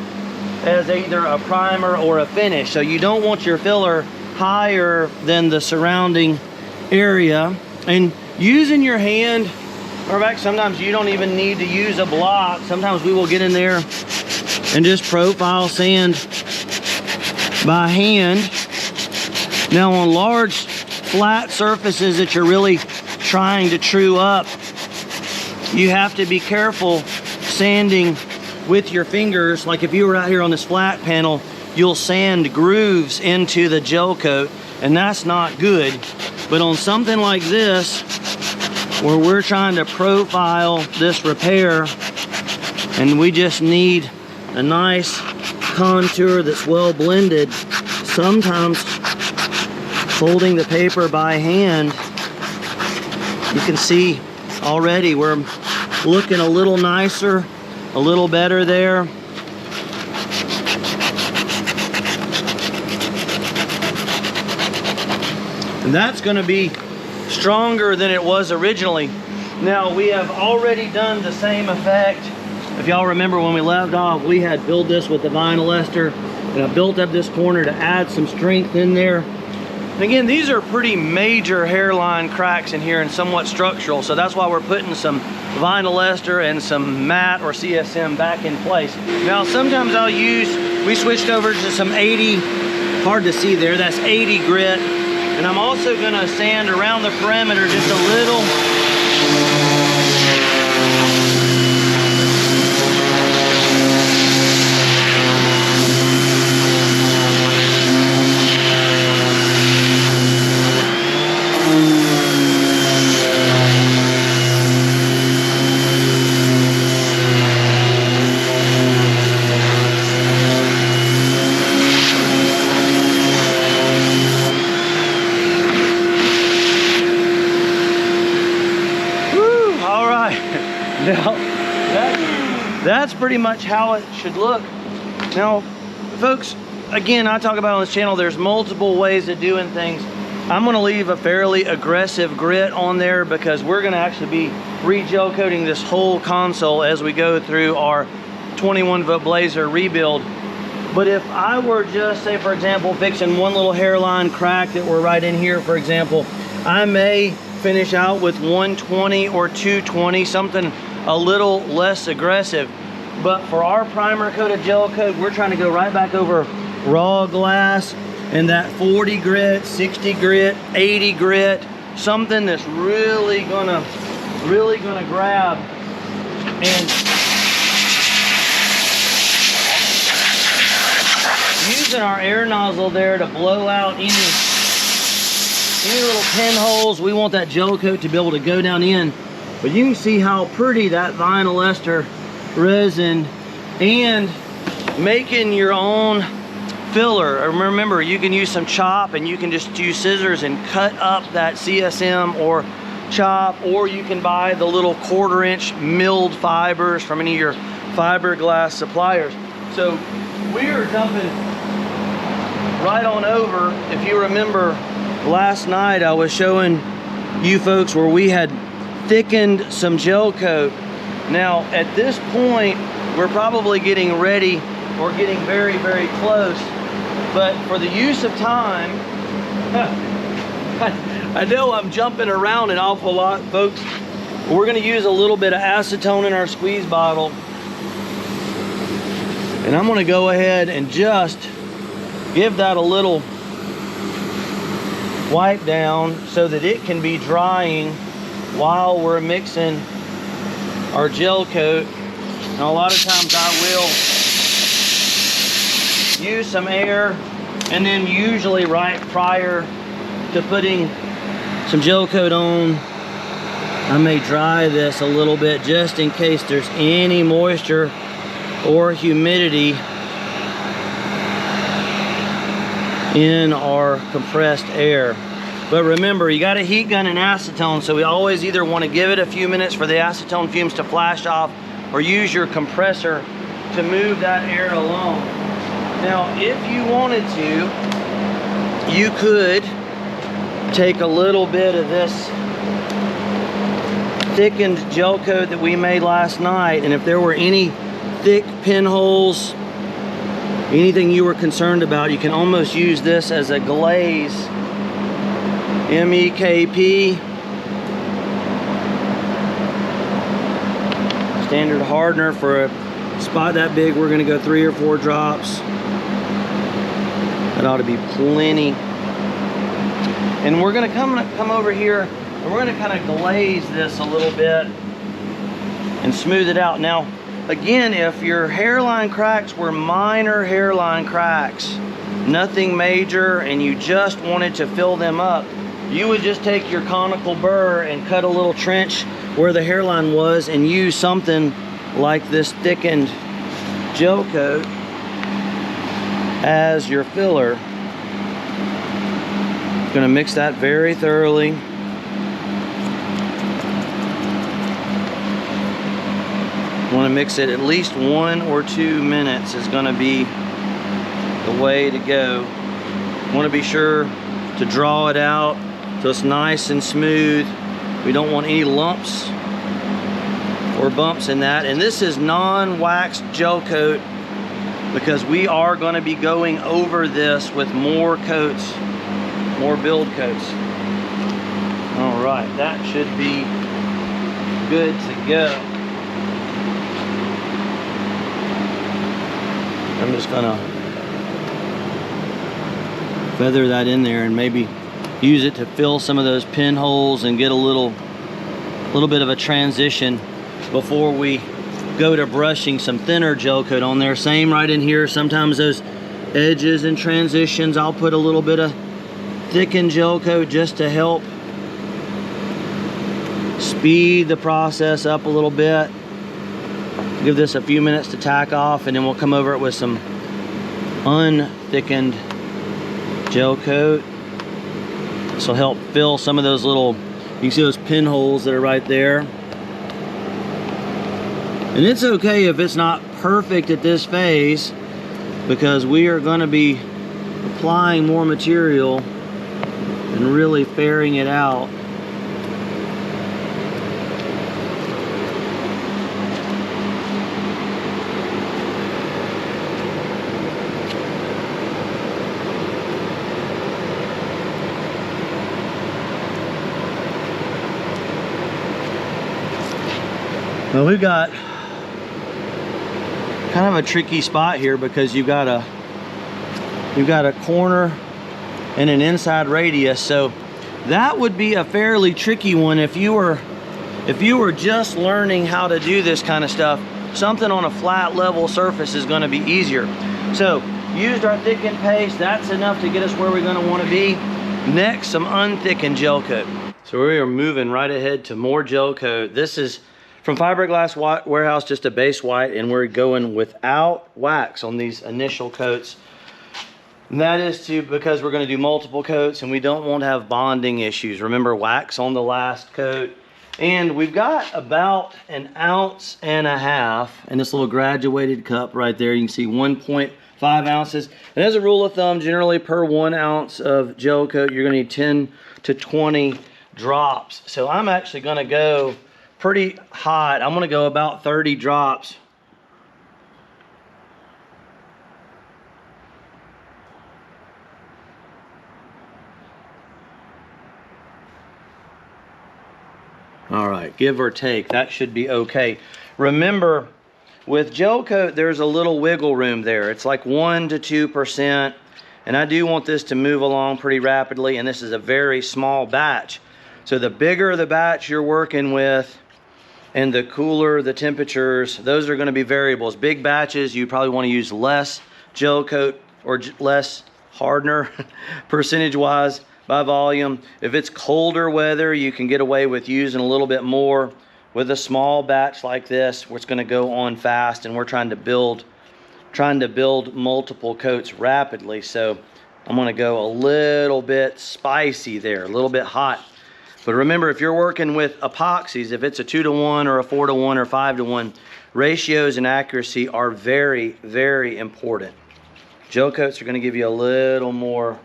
A: as either a primer or a finish. So you don't want your filler higher than the surrounding area. And using your hand, or back, sometimes you don't even need to use a block. Sometimes we will get in there and just profile sand by hand. Now on large flat surfaces that you're really trying to true up, you have to be careful sanding with your fingers. Like if you were out here on this flat panel, you'll sand grooves into the gel coat, and that's not good. But on something like this, where we're trying to profile this repair, and we just need a nice contour that's well blended. Sometimes folding the paper by hand, you can see already we're looking a little nicer, a little better there. And that's going to be stronger than it was originally. Now we have already done the same effect. If y'all remember when we left off, we had filled this with the vinylester, and I built up this corner to add some strength in there. And again, these are pretty major hairline cracks in here and somewhat structural, so that's why we're putting some vinylester and some matte or CSM back in place. Now sometimes we switched over to some 80, hard to see there, that's 80 grit. And I'm also gonna sand around the perimeter just a little. Now, that's pretty much how it should look. Now, folks, again, I talk about on this channel, there's multiple ways of doing things. I'm gonna leave a fairly aggressive grit on there because we're gonna actually be re-gel coating this whole console as we go through our 21-foot blazer rebuild. But if I were just, say for example, fixing one little hairline crack that we're right in here, for example, I may finish out with 120 or 220, something a little less aggressive. But for our primer coated gel coat, we're trying to go right back over raw glass and that 40 grit, 60 grit, 80 grit, something that's really gonna grab. And using our air nozzle there to blow out any little pinholes, we want that gel coat to be able to go down in. But you can see how pretty that vinylester resin, and making your own filler. Remember, you can use some chop, and you can just use scissors and cut up that CSM or chop, or you can buy the little 1/4 inch milled fibers from any of your fiberglass suppliers. So we are jumping right on over. If you remember last night, I was showing you folks where we had thickened some gel coat. Now at this point, we're probably getting ready or getting very, very close. But for the use of time, I know I'm jumping around an awful lot, folks. We're gonna use a little bit of acetone in our squeeze bottle. And I'm gonna go ahead and just give that a little wipe down so that it can be drying while we're mixing our gel coat. Now a lot of times I will use some air, and then usually right prior to putting some gel coat on, I may dry this a little bit just in case there's any moisture or humidity in our compressed air. But remember, you got a heat gun and acetone, so we always either want to give it a few minutes for the acetone fumes to flash off, or use your compressor to move that air along. Now, if you wanted to, you could take a little bit of this thickened gel coat that we made last night, and if there were any thick pinholes, anything you were concerned about, you can almost use this as a glaze. MEKP, standard hardener. For a spot that big, we're going to go 3 or 4 drops. That ought to be plenty. And we're going to come over here, and we're going to kind of glaze this a little bit and smooth it out. Now again, if your hairline cracks were minor hairline cracks, nothing major, and you just wanted to fill them up, you would just take your conical burr and cut a little trench where the hairline was and use something like this thickened Gelcoat as your filler. Gonna mix that very thoroughly. Want to mix it at least 1 or 2 minutes is going to be the way to go. Want to be sure to draw it out so it's nice and smooth. We don't want any lumps or bumps in that. And this is non-waxed Gelcoat because we are going to be going over this with more coats, more build coats. All right, that should be good to go. I'm just gonna feather that in there and maybe use it to fill some of those pinholes and get a little bit of a transition before we go to brushing some thinner Gelcoat on there. Same right in here. Sometimes those edges and transitions, I'll put a little bit of thickened Gelcoat just to help speed the process up a little bit. Give this a few minutes to tack off, and then we'll come over it with some unthickened Gelcoat. This will help fill some of those little, you can see those pinholes that are right there. And it's okay if it's not perfect at this phase, because we are going to be applying more material and really fairing it out. Well, we've got kind of a tricky spot here because you've got a corner and an inside radius, so that would be a fairly tricky one if you were just learning how to do this kind of stuff. Something on a flat level surface is going to be easier. So used our thickened paste. That's enough to get us where we're going to want to be. Next, some unthickened Gelcoat. So we are moving right ahead to more Gelcoat. This is from Fiberglass Warehouse, just a base white, and we're going without wax on these initial coats. And that is because we're going to do multiple coats and we don't want to have bonding issues. Remember, wax on the last coat. And we've got about 1.5 ounces in this little graduated cup right there. You can see 1.5 ounces. And as a rule of thumb, generally per 1 ounce of Gelcoat, you're going to need 10 to 20 drops. So I'm actually going to go pretty hot. I'm going to go about 30 drops. All right, give or take, that should be okay. Remember, with Gelcoat, there's a little wiggle room there. It's like 1 to 2%, and I do want this to move along pretty rapidly, and this is a very small batch. So the bigger the batch you're working with, and the cooler the temperatures, those are going to be variables. Big batches, you probably want to use less Gelcoat or less hardener percentage-wise by volume. If it's colder weather, you can get away with using a little bit more. With a small batch like this, where it's going to go on fast, and we're trying to build multiple coats rapidly. So I'm going to go a little bit spicy there, a little bit hot. But remember, if you're working with epoxies, if it's a 2 to 1 or a 4 to 1 or 5 to 1, ratios and accuracy are very, very important. Gelcoats are going to give you a little more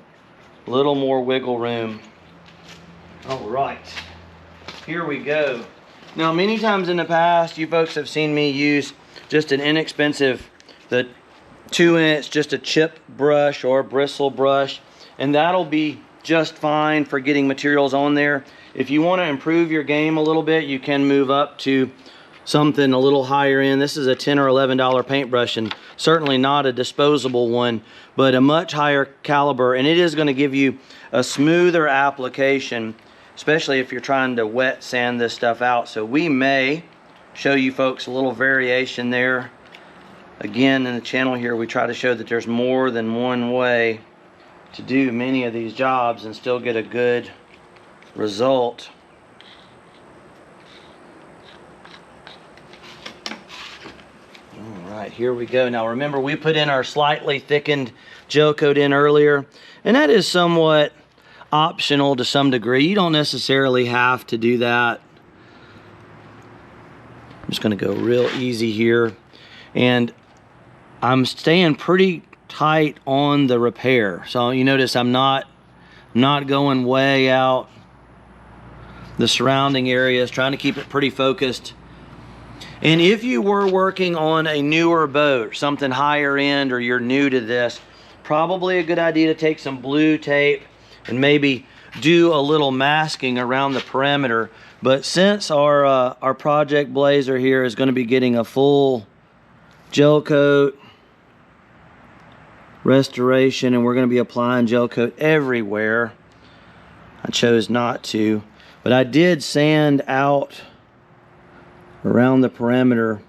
A: wiggle room. All right, here we go. Now, many times in the past, you folks have seen me use just an inexpensive, the 2-inch, just a chip brush or a bristle brush, and that'll be just fine for getting materials on there. If you want to improve your game a little bit, you can move up to something a little higher end. This is a $10 or $11 paintbrush, and certainly not a disposable one, but a much higher caliber, and it is going to give you a smoother application, especially if you're trying to wet sand this stuff out. So we may show you folks a little variation there. Again, in the channel here, we try to show that there's more than one way to do many of these jobs and still get a good result. All right, here we go. Now remember, we put in our slightly thickened gel coat in earlier, and that is somewhat optional to some degree. You don't necessarily have to do that. I'm just going to go real easy here, and I'm staying pretty tight on the repair. So you notice I'm not going way out the surrounding areas, trying to keep it pretty focused. And if you were working on a newer boat, something higher end, or you're new to this, probably a good idea to take some blue tape and maybe do a little masking around the perimeter. But since our project blazer here is going to be getting a full gel coat restoration, and we're going to be applying gel coat everywhere, I chose not to. But I did sand out around the perimeter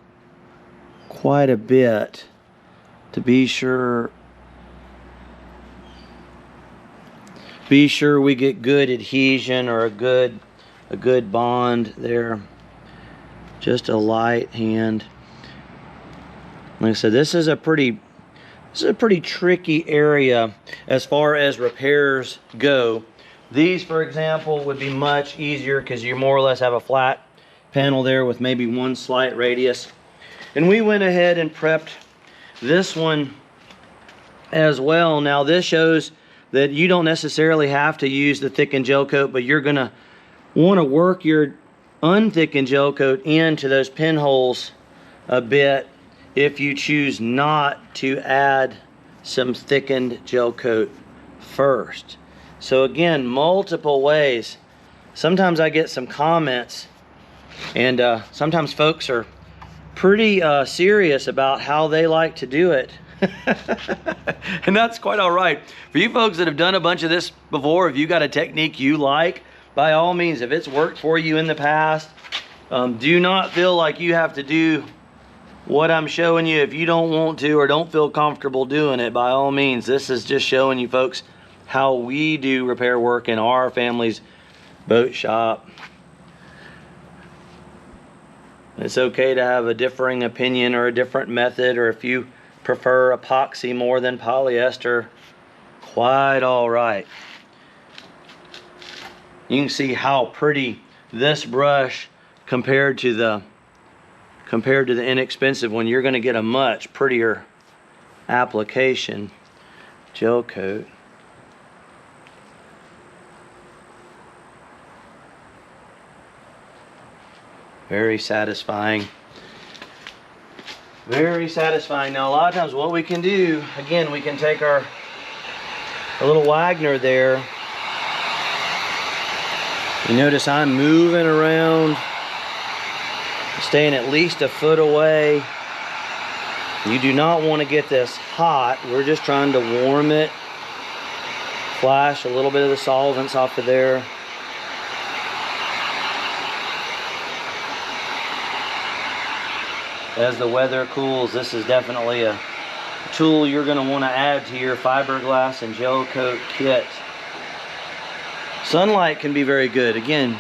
A: quite a bit to be sure we get good adhesion, or a good bond there. Just a light hand. Like I said, this is a pretty tricky area as far as repairs go. These, for example, would be much easier because you more or less have a flat panel there with maybe one slight radius. And we went ahead and prepped this one as well. Now this shows that you don't necessarily have to use the thickened gel coat, but you're gonna want to work your unthickened gel coat into those pinholes a bit if you choose not to add some thickened gel coat first. So again, multiple ways. Sometimes I get some comments, and sometimes folks are pretty serious about how they like to do it. And that's quite all right. For you folks that have done a bunch of this before, if you got a technique you like, by all means, if it's worked for you in the past, do not feel like you have to do what I'm showing you if you don't want to or don't feel comfortable doing it. By all means, this is just showing you folks how we do repair work in our family's boat shop. It's okay to have a differing opinion or a different method, or if you prefer epoxy more than polyester, quite all right. You can see how pretty this brush compared to the inexpensive one. You're going to get a much prettier application. Gel coat. Very satisfying. Very satisfying. Now a lot of times what we can do, again, we can take our little Wagner there. You notice I'm moving around, staying at least a foot away. You do not want to get this hot. We're just trying to warm it. Flash a little bit of the solvents off of there. As the weather cools, this is definitely a tool you're going to want to add to your fiberglass and gel coat kit. Sunlight can be very good. Again,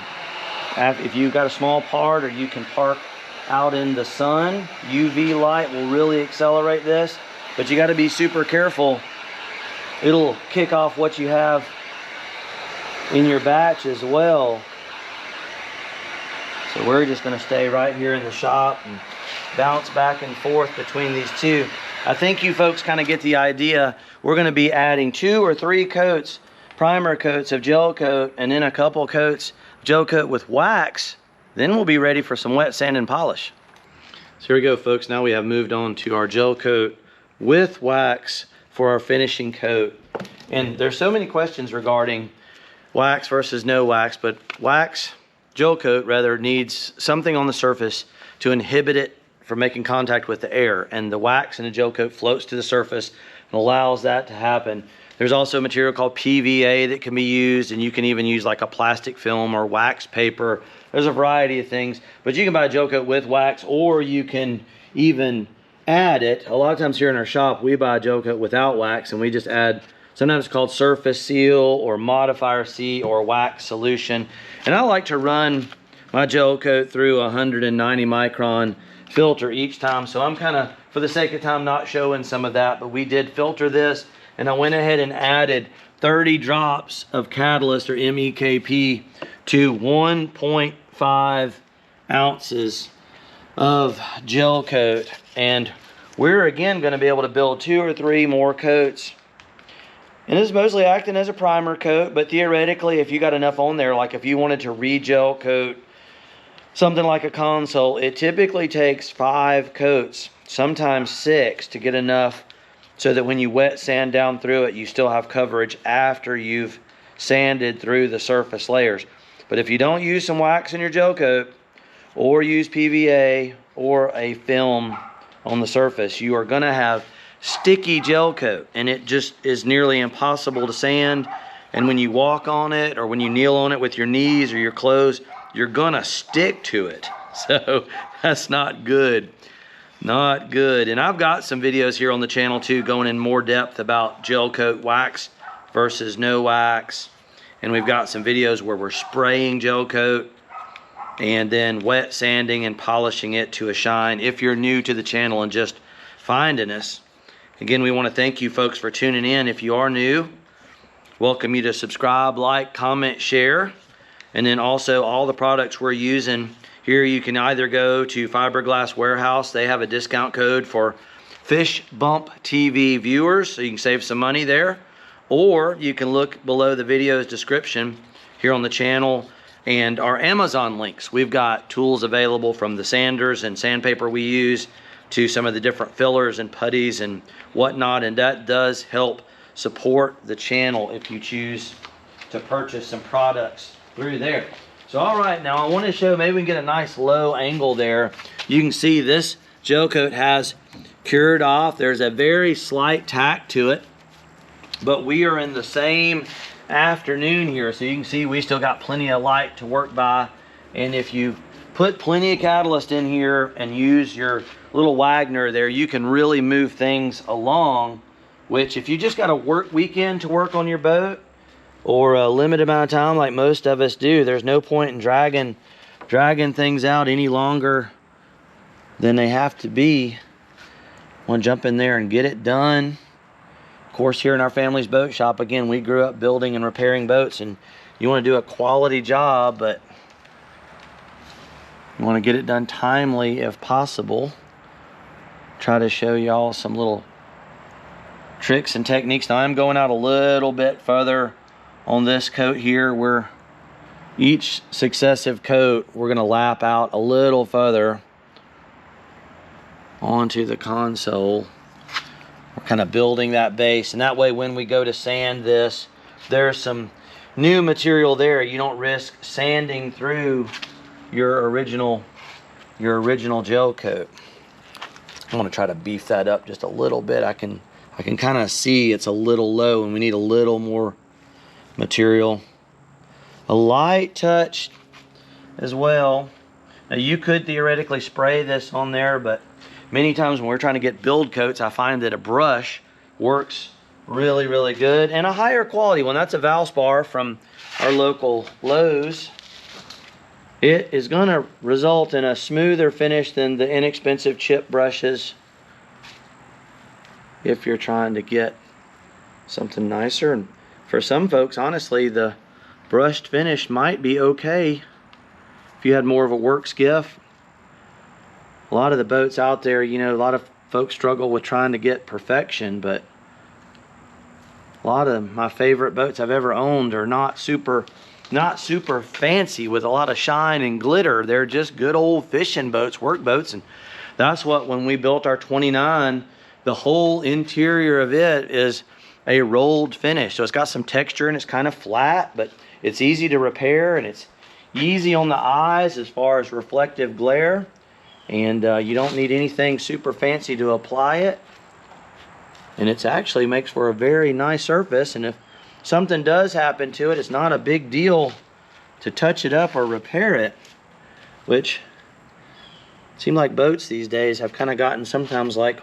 A: if you've got a small part, or you can park out in the sun, UV light will really accelerate this, but you got to be super careful. It'll kick off what you have in your batch as well. So we're just going to stay right here in the shop and bounce back and forth between these two. I think you folks kind of get the idea. We're going to be adding 2 or 3 coats, primer coats of gel coat, and then a couple coats of gel coat with wax. Then we'll be ready for some wet sand and polish. So here we go, folks. Now we have moved on to our gel coat with wax for our finishing coat. And there's so many questions regarding wax versus no wax, but wax, gel coat rather, needs something on the surface to inhibit it from making contact with the air, and the wax in the gel coat floats to the surface and allows that to happen. There's also a material called PVA that can be used, and you can even use like a plastic film or wax paper. There's a variety of things, but you can buy a gel coat with wax, or you can even add it. A lot of times here in our shop we buy a gel coat without wax, and we just add Sometimes it's called surface seal or modifier C or wax solution. And I like to run my gel coat through a 190 micron filter each time. So I'm kind of, for the sake of time, not showing some of that, but we did filter this, and I went ahead and added 30 drops of catalyst or MEKP to 1.5 ounces of gel coat. And we're again going to be able to build 2 or 3 more coats. And this is mostly acting as a primer coat, but theoretically, if you got enough on there, like if you wanted to re-gel coat something like a console, it typically takes 5 coats, sometimes 6, to get enough so that when you wet sand down through it, you still have coverage after you've sanded through the surface layers. But if you don't use some wax in your gel coat, or use PVA or a film on the surface, you are going to have sticky gel coat, and it just is nearly impossible to sand. And when you walk on it, or when you kneel on it with your knees or your clothes, you're gonna stick to it. So that's not good. Not good. And I've got some videos here on the channel too, going in more depth about gel coat wax versus no wax. And we've got some videos where we're spraying gel coat and then wet sanding and polishing it to a shine. If you're new to the channel and just finding us, again, we want to thank you folks for tuning in. If you are new, welcome you to subscribe, like, comment, share. And then also all the products we're using here, you can either go to Fiberglass Warehouse. They have a discount code for Fish Bump TV viewers, so you can save some money there. Or you can look below the video's description here on the channel and our Amazon links. We've got tools available, from the sanders and sandpaper we use to some of the different fillers and putties and whatnot, and that does help support the channel if you choose to purchase some products through there. So all right, now I want to show, maybe we can get a nice low angle there. You can see this gel coat has cured off. There's a very slight tack to it, but we are in the same afternoon here, so you can see we still got plenty of light to work by. And if you put plenty of catalyst in here and use your little Wagner there, you can really move things along, which if you just got a work weekend to work on your boat, or a limited amount of time like most of us do, there's no point in dragging things out any longer than they have to be. Want to jump in there and get it done. Of course, here in our family's boat shop, again, we grew up building and repairing boats, and you want to do a quality job, but you want to get it done timely if possible. Try to show y'all some little tricks and techniques. Now I'm going out a little bit further on this coat here, where each successive coat we're going to lap out a little further onto the console. We're kind of building that base, and that way when we go to sand this, there's some new material there. You don't risk sanding through your original gel coat. I want to try to beef that up just a little bit. I can kind of see it's a little low, and we need a little more material. A light touch as well. Now you could theoretically spray this on there, but many times when we're trying to get build coats, I find that a brush works really, really good, and a higher quality one. That's a Valspar from our local Lowe's. It is going to result in a smoother finish than the inexpensive chip brushes if you're trying to get something nicer. And for some folks, honestly, the brushed finish might be okay if you had more of a work skiff. A lot of the boats out there, you know, a lot of folks struggle with trying to get perfection, but a lot of my favorite boats I've ever owned are not super fancy with a lot of shine and glitter. They're just good old fishing boats, work boats. And that's what, when we built our 29, the whole interior of it is a rolled finish. So it's got some texture and it's kind of flat, but it's easy to repair, and it's easy on the eyes as far as reflective glare. And you don't need anything super fancy to apply it. And it actually makes for a very nice surface. And if something does happen to it, it's not a big deal to touch it up or repair it, which seem like boats these days have kind of gotten sometimes like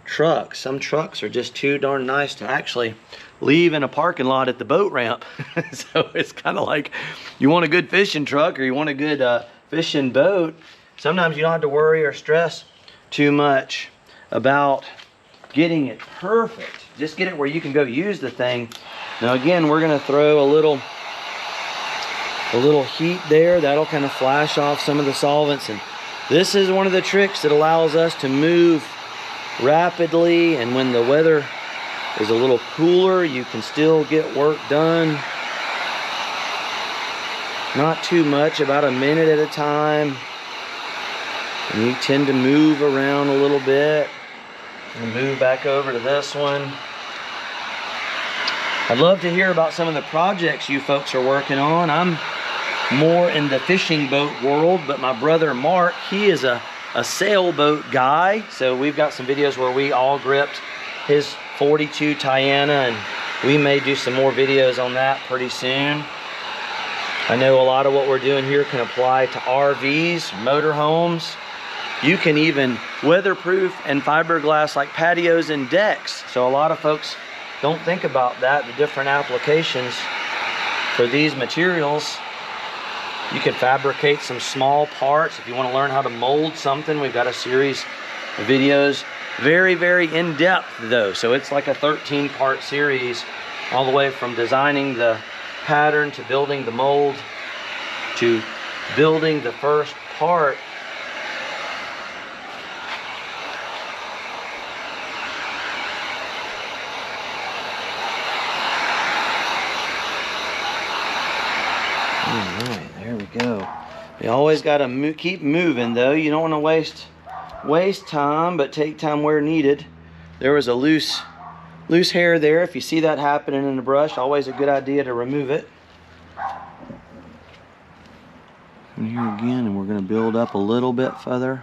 A: trucks. Some trucks are just too darn nice to actually leave in a parking lot at the boat ramp. So it's kind of like, you want a good fishing truck or you want a good fishing boat, sometimes you don't have to worry or stress too much about getting it perfect. Just get it where you can go use the thing. Now again, we're gonna throw a little heat there. That'll kind of flash off some of the solvents, and this is one of the tricks that allows us to move rapidly, and when the weather is a little cooler, you can still get work done. Not too much, about a minute at a time. And you tend to move around a little bit. And move back over to this one. I'd love to hear about some of the projects you folks are working on. I'm more in the fishing boat world, but my brother Mark, he is a sailboat guy. So we've got some videos where we all gripped his 42 Tiana, and we may do some more videos on that pretty soon. I know a lot of what we're doing here can apply to RVs, motorhomes. You can even weatherproof and fiberglass like patios and decks. So a lot of folks don't think about that, the different applications for these materials. You can fabricate some small parts. If you want to learn how to mold something, we've got a series of videos. Very, very in-depth though. So it's like a 13-part series, all the way from designing the pattern to building the mold to building the first part. There we go. You always got to keep moving though. You don't want to waste time, but take time where needed. There was a loose hair there. If you see that happening in the brush, always a good idea to remove it. And here again, and we're going to build up a little bit further.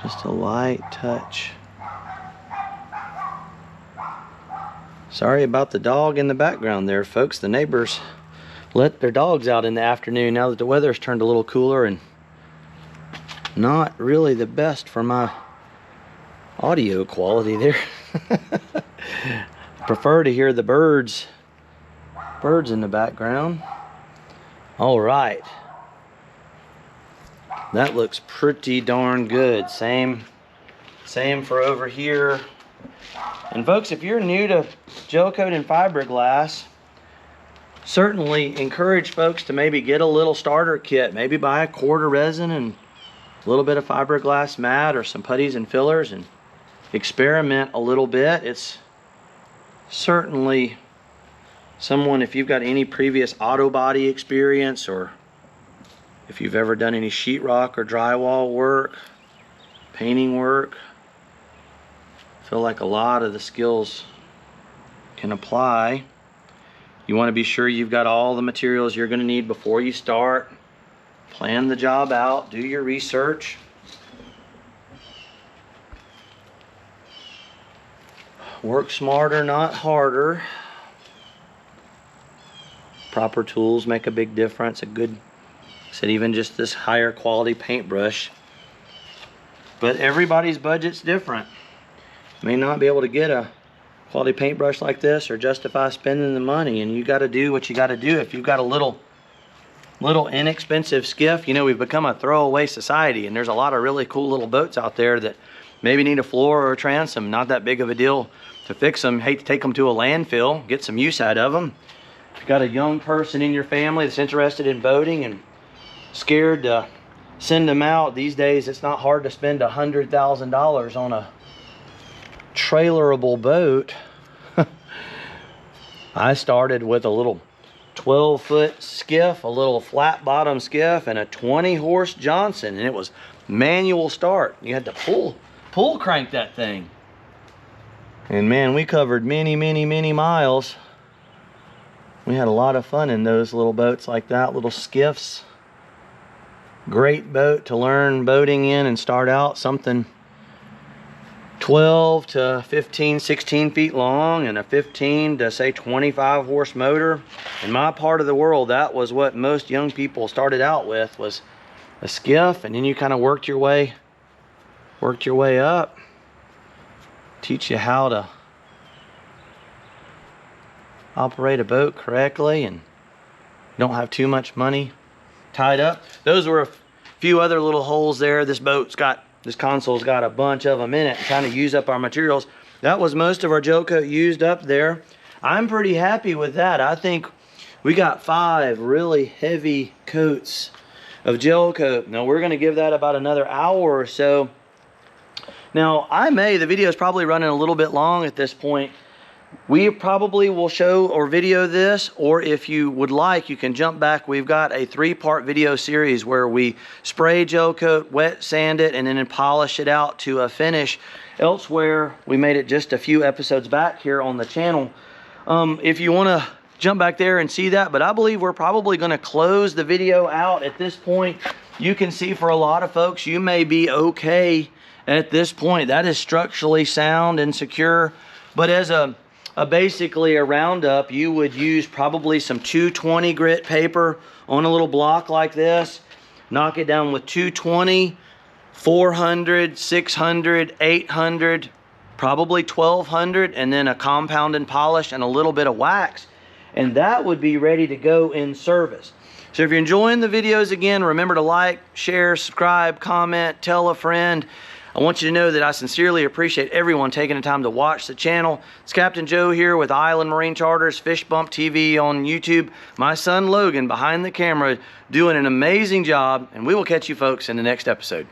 A: Just a light touch. Sorry about the dog in the background there, folks. The neighbors let their dogs out in the afternoon now that the weather's turned a little cooler, and not really the best for my audio quality there. Prefer to hear the birds in the background. All right. That looks pretty darn good. Same for over here. And folks, if you're new to Gelcoat and fiberglass, certainly encourage folks to maybe get a little starter kit. Maybe buy a quart of resin and a little bit of fiberglass mat or some putties and fillers and experiment a little bit. It's certainly someone, if you've got any previous auto body experience, or if you've ever done any sheetrock or drywall work, painting work, feel like a lot of the skills can apply. You want to be sure you've got all the materials you're going to need before you start. Plan the job out, do your research. Work smarter, not harder. Proper tools make a big difference. A good, I said, even just this higher quality paintbrush. But everybody's budget's different. May not be able to get a quality paintbrush like this or justify spending the money, and you got to do what you got to do. If you've got a little inexpensive skiff, you know, we've become a throwaway society, and there's a lot of really cool little boats out there that maybe need a floor or a transom. Not that big of a deal to fix them. Hate to take them to a landfill, get some use out of them. If you've got a young person in your family that's interested in boating and scared to send them out, these days it's not hard to spend $100,000 on a trailerable boat. I started with a little 12-foot skiff, a little flat bottom skiff, and a 20-horse Johnson, and it was manual start. You had to pull crank that thing. And man, we covered many miles. We had a lot of fun in those little boats like that, little skiffs. Great boat to learn boating in and start out. Something 12 to 15, 16 feet long and a 15 to say 25 horse motor. In my part of the world, that was what most young people started out with, was a skiff, and then you kind of worked your way up. Teach you how to operate a boat correctly and don't have too much money tied up. Those were a few other little holes there. This console's got a bunch of them in it, trying to use up our materials. That was most of our gel coat used up there. I'm pretty happy with that. I think we got 5 really heavy coats of gel coat. Now we're gonna give that about another hour or so. Now the video is probably running a little bit long at this point. We probably will show or video this, or if you would like, you can jump back. We've got a 3-part video series where we spray gel coat, wet sand it, and then polish it out to a finish. Elsewhere, we made it just a few episodes back here on the channel. If you want to jump back there and see that, but I believe we're probably going to close the video out at this point. You can see for a lot of folks, you may be okay at this point. That is structurally sound and secure, but as basically a roundup, you would use probably some 220 grit paper on a little block like this. Knock it down with 220, 400, 600, 800, probably 1200, and then a compound and polish and a little bit of wax, and that would be ready to go in service. So if you're enjoying the videos, again, remember to like, share, subscribe, comment, tell a friend. I want you to know that I sincerely appreciate everyone taking the time to watch the channel. It's Captain Joe here with Island Marine Charters, Fish Bump TV on YouTube. My son Logan behind the camera doing an amazing job, and we will catch you folks in the next episode.